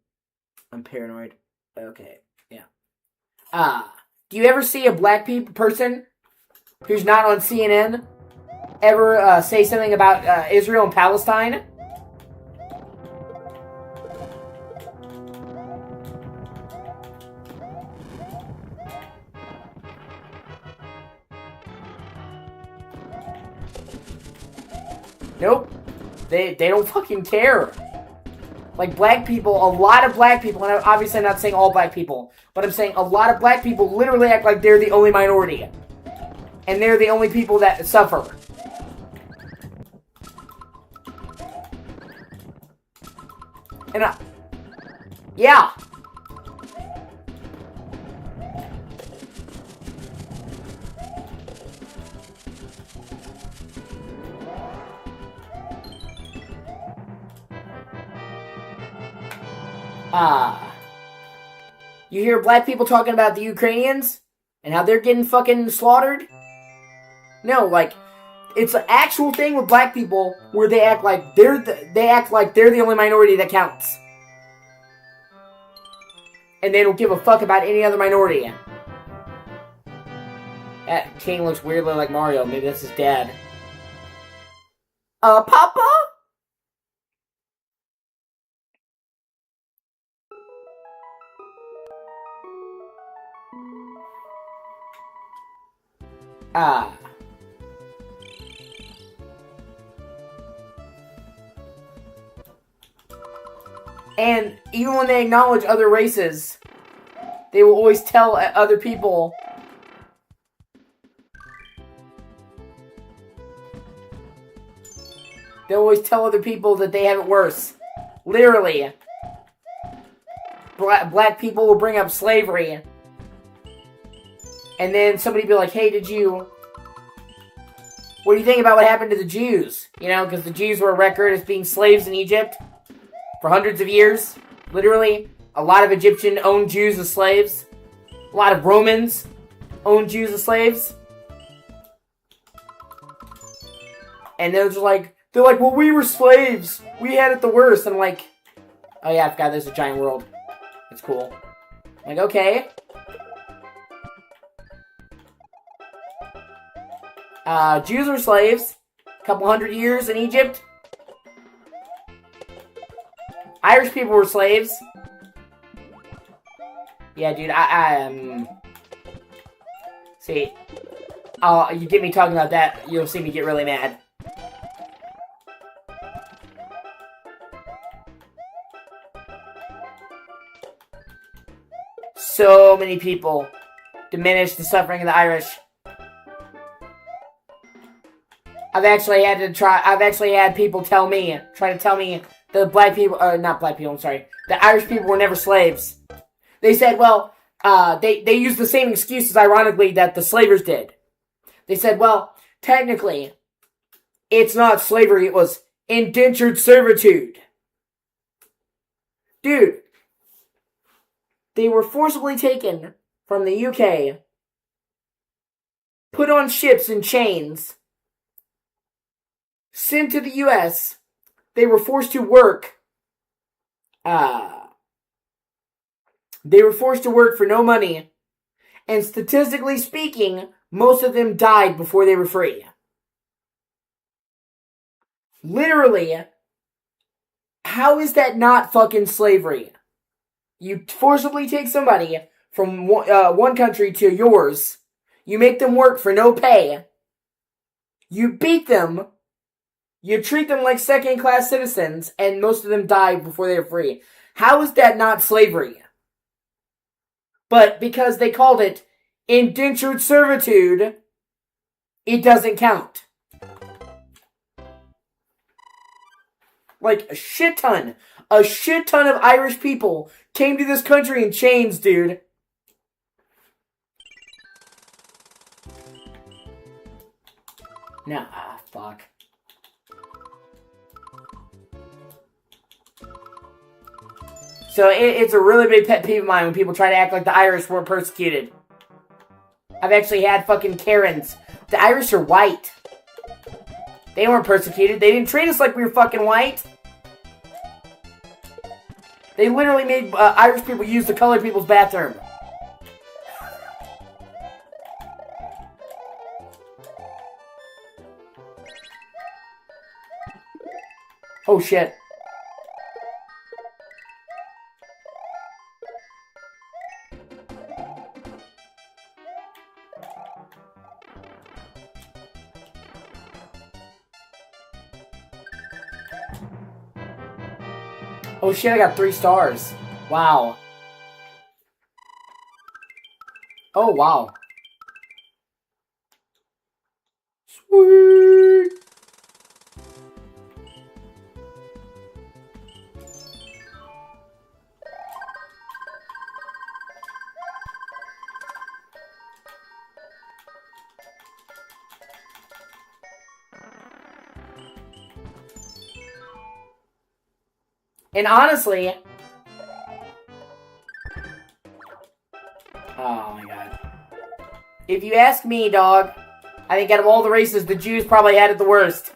I'm paranoid. Okay, yeah. Do you ever see a black person who's not on CNN ever say something about Israel and Palestine? Nope. They don't fucking care. Like, black people, a lot of black people, and obviously I'm not saying all black people, but I'm saying a lot of black people literally act like they're the only minority. And they're the only people that suffer. And yeah. You hear black people talking about the Ukrainians and how they're getting fucking slaughtered? No, like, it's an actual thing with black people where they act like they're the only minority that counts. And they don't give a fuck about any other minority. That king looks weirdly like Mario. Maybe that's his dad. Papa? And even when they acknowledge other races, they will always tell other people that they have it worse. Literally. Black people will bring up slavery. And then somebody will be like, hey, did you what do you think about what happened to the Jews? You know, because the Jews were a record as being slaves in Egypt for hundreds of years. Literally, a lot of Egyptian owned Jews as slaves. A lot of Romans owned Jews as slaves. And they're like, well, we were slaves. We had it the worst. And I'm like, oh yeah, I forgot there's a giant world. It's cool. I'm like, okay. Jews were slaves. A couple hundred years in Egypt. Irish people were slaves. Yeah, dude, see, you get me talking about that, you'll see me get really mad. So many people diminish the suffering of the Irish. I've actually had people try to tell me the the Irish people were never slaves. They said, well, they used the same excuses, ironically, that the slavers did. They said, well, technically, it's not slavery, it was indentured servitude. Dude, they were forcibly taken from the UK, put on ships in chains, sent to the US. They were forced to work. They were forced to work for no money. And statistically speaking, most of them died before they were free. Literally, how is that not fucking slavery? You forcibly take somebody from one country to yours. You make them work for no pay. You beat them. You treat them like second-class citizens, and most of them die before they were free. How is that not slavery? But because they called it indentured servitude, it doesn't count. Like, a shit ton of Irish people came to this country in chains, dude. Nah, fuck. So it's a really big pet peeve of mine when people try to act like the Irish weren't persecuted. I've actually had fucking Karens. The Irish are white. They weren't persecuted. They didn't treat us like we were fucking white. They literally made Irish people use the colored people's bathroom. Oh shit. Oh shit, I got 3 stars. Wow. Oh wow. Sweet. And honestly, oh my god. If you ask me, dog, I think out of all the races, the Jews probably had it the worst.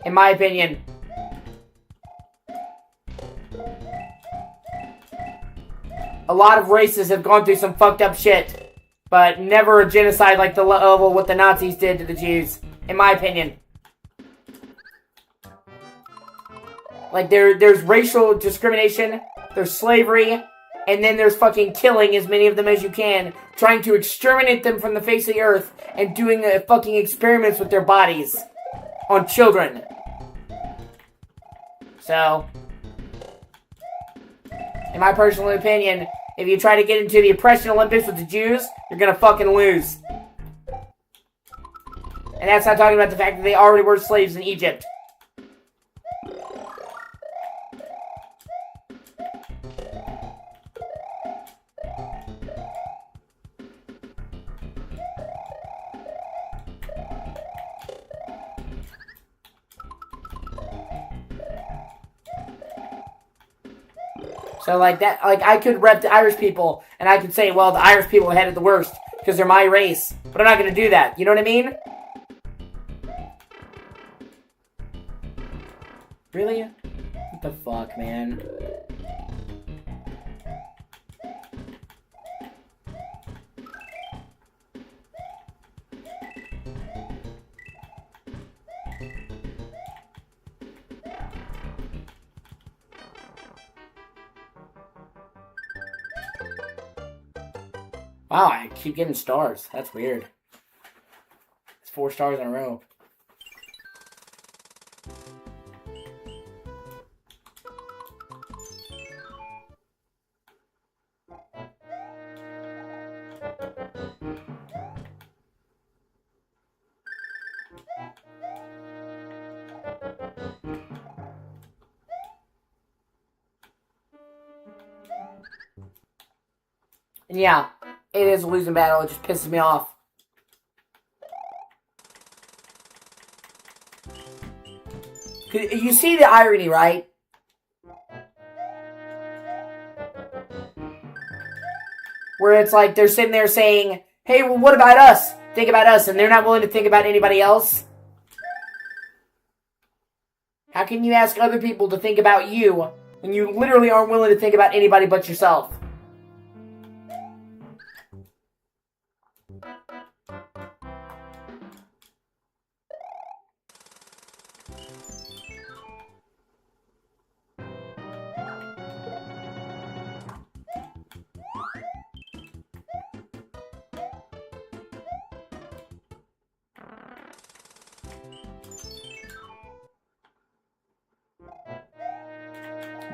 In my opinion. A lot of races have gone through some fucked up shit, but never a genocide like the level what the Nazis did to the Jews. In my opinion. Like, there's racial discrimination, there's slavery, and then there's fucking killing as many of them as you can, trying to exterminate them from the face of the earth, and doing fucking experiments with their bodies on children. So, in my personal opinion, if you try to get into the oppression Olympics with the Jews, you're gonna fucking lose. And that's not talking about the fact that they already were slaves in Egypt. So, like, that, like, I could rep the Irish people, and I could say, well, the Irish people had it the worst, because they're my race. But I'm not gonna do that, you know what I mean? Really? What the fuck, man? Wow, I keep getting stars. That's weird. It's 4 stars in a row. And yeah, it is a losing battle. It just pisses me off. You see the irony, right? Where it's like they're sitting there saying, hey, well, what about us? Think about us. And they're not willing to think about anybody else. How can you ask other people to think about you when you literally aren't willing to think about anybody but yourself?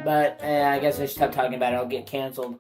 But I guess I should stop talking about it. I'll get canceled.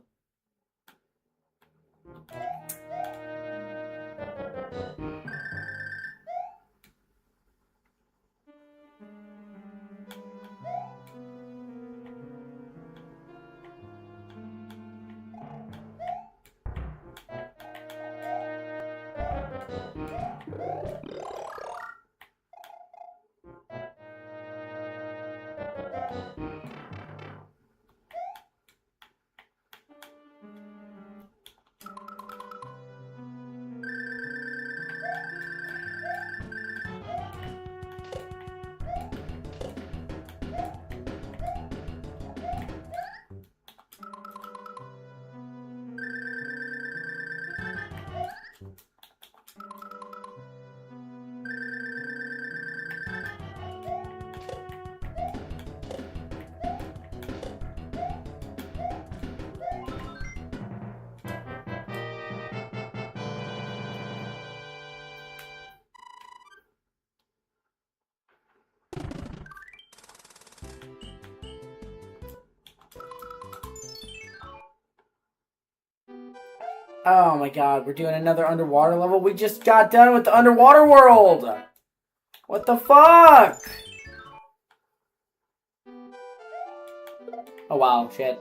Oh my god, we're doing another underwater level? We just got done with the underwater world! What the fuck? Oh wow, shit.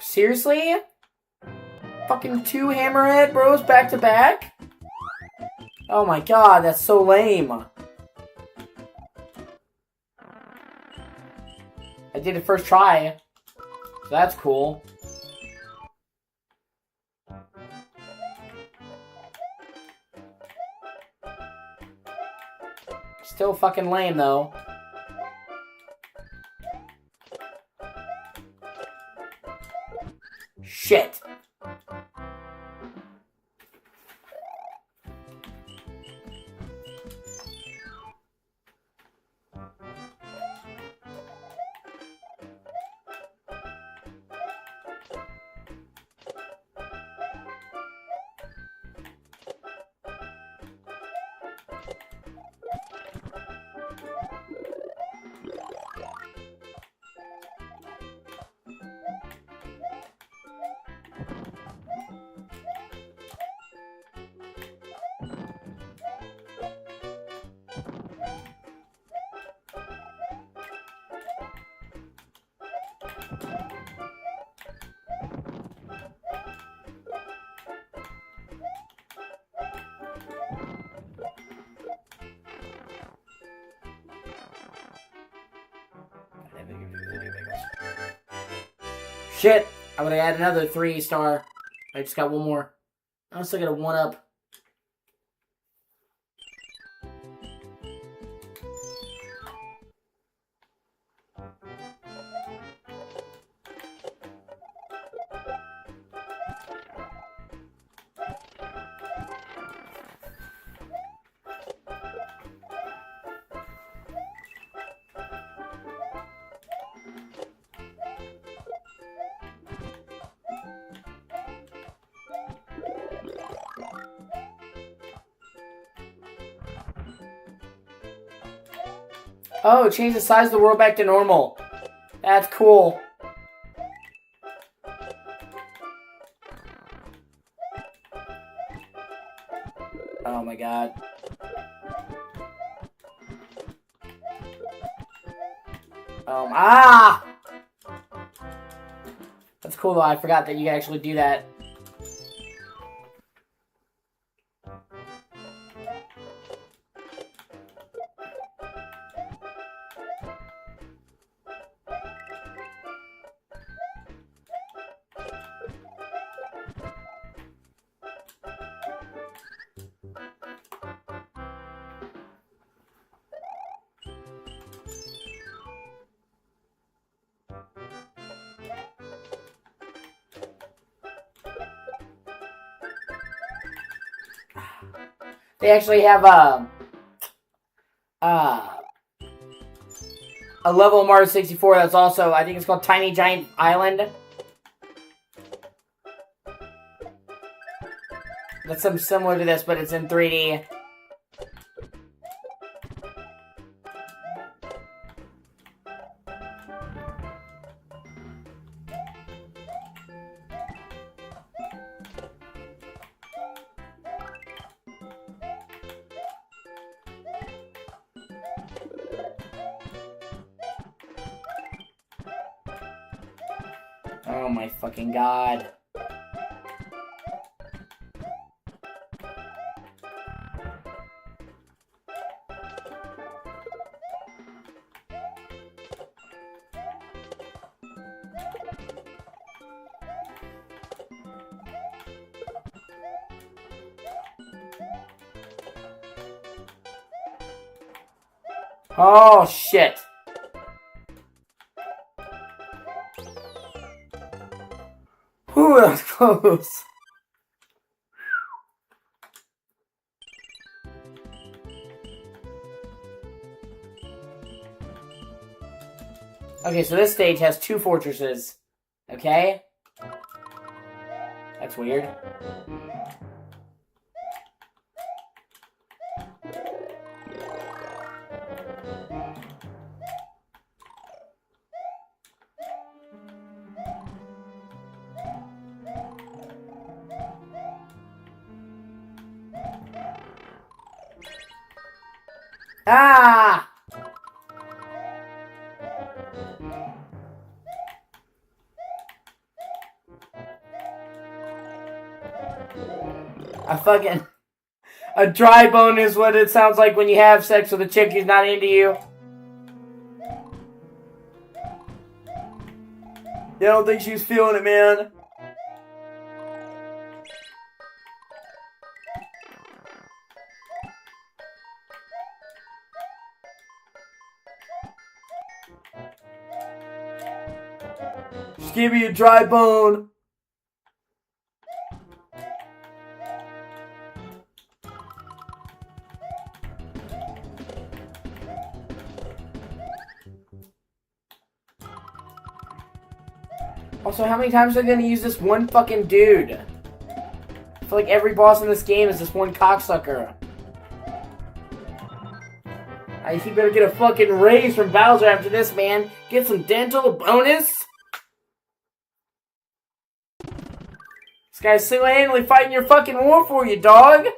Seriously? Fucking 2 hammerhead bros back to back? Oh my god, that's so lame. I did it first try. So that's cool. Still fucking lame though. Shit! I would add another 3-star. I just got one more. I'm still gonna 1-up. Oh, change the size of the world back to normal. That's cool. Oh my god. Ah! That's cool though, I forgot that you can actually do that. They actually have a level of Mario 64 that's also, I think it's called Tiny Giant Island. That's something similar to this, but it's in 3D. Oh my fucking god. Oh shit. Ooh, that was close. Okay, so this stage has 2 fortresses. Okay? That's weird. Ah! A dry bone is what it sounds like when you have sex with a chick who's not into you. I don't think she's feeling it, man. Just give me a dry bone. Also, how many times are they gonna use this one fucking dude? I feel like every boss in this game is this one cocksucker. He better get a fucking raise from Bowser after this, man. Get some dental bonus. This guy's single-handedly fighting your fucking war for you, dog.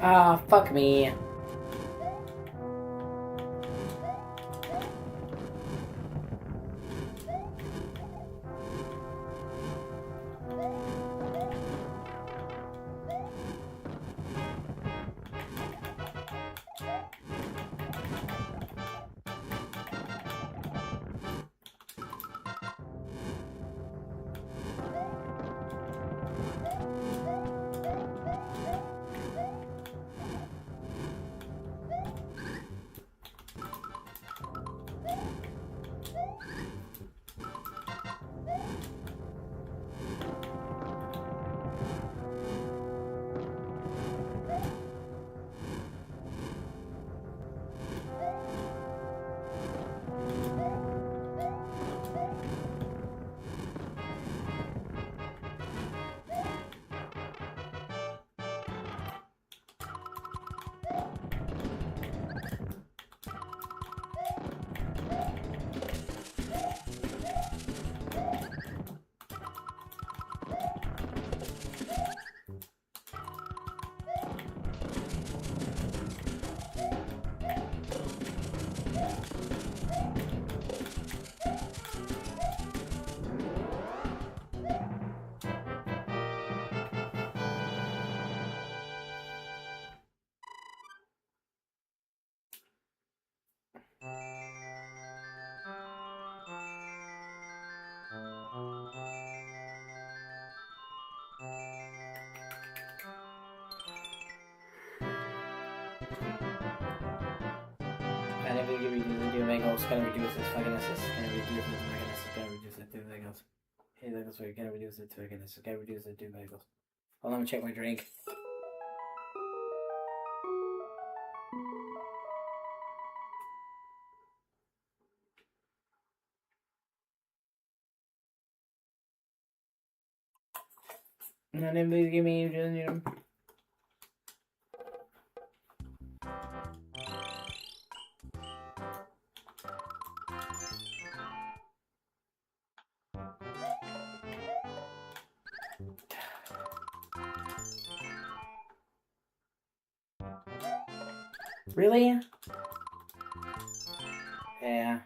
Ah, fuck me. Can I give you the do bagels? Can I reduce this fucking assist? Can I reduce it to fucking assist? Can I reduce it to bagels? Hey, that's where can I reduce it to fucking assist? Can I reduce it to bagels? Hold on, let me check my drink. And then please give me Really? Yeah.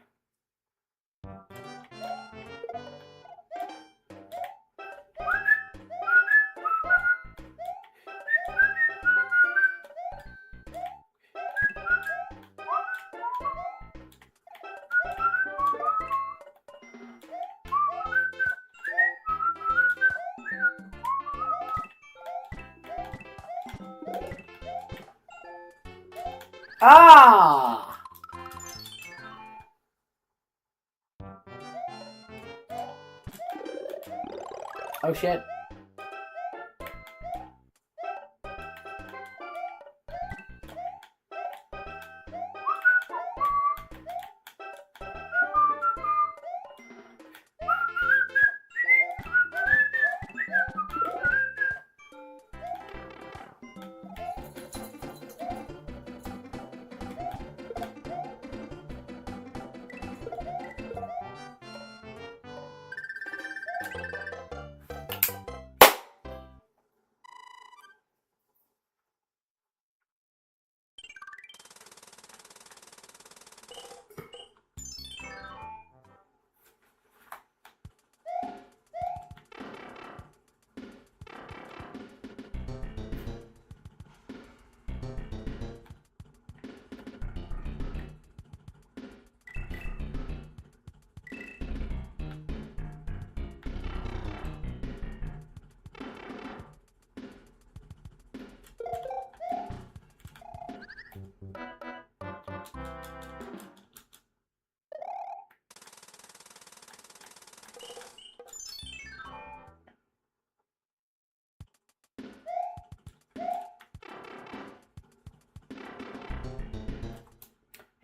Ah! Oh shit.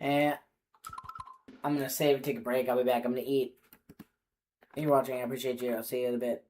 And I'm gonna save and take a break. I'll be back. I'm gonna eat. Thank you for watching. I appreciate you. I'll see you in a bit.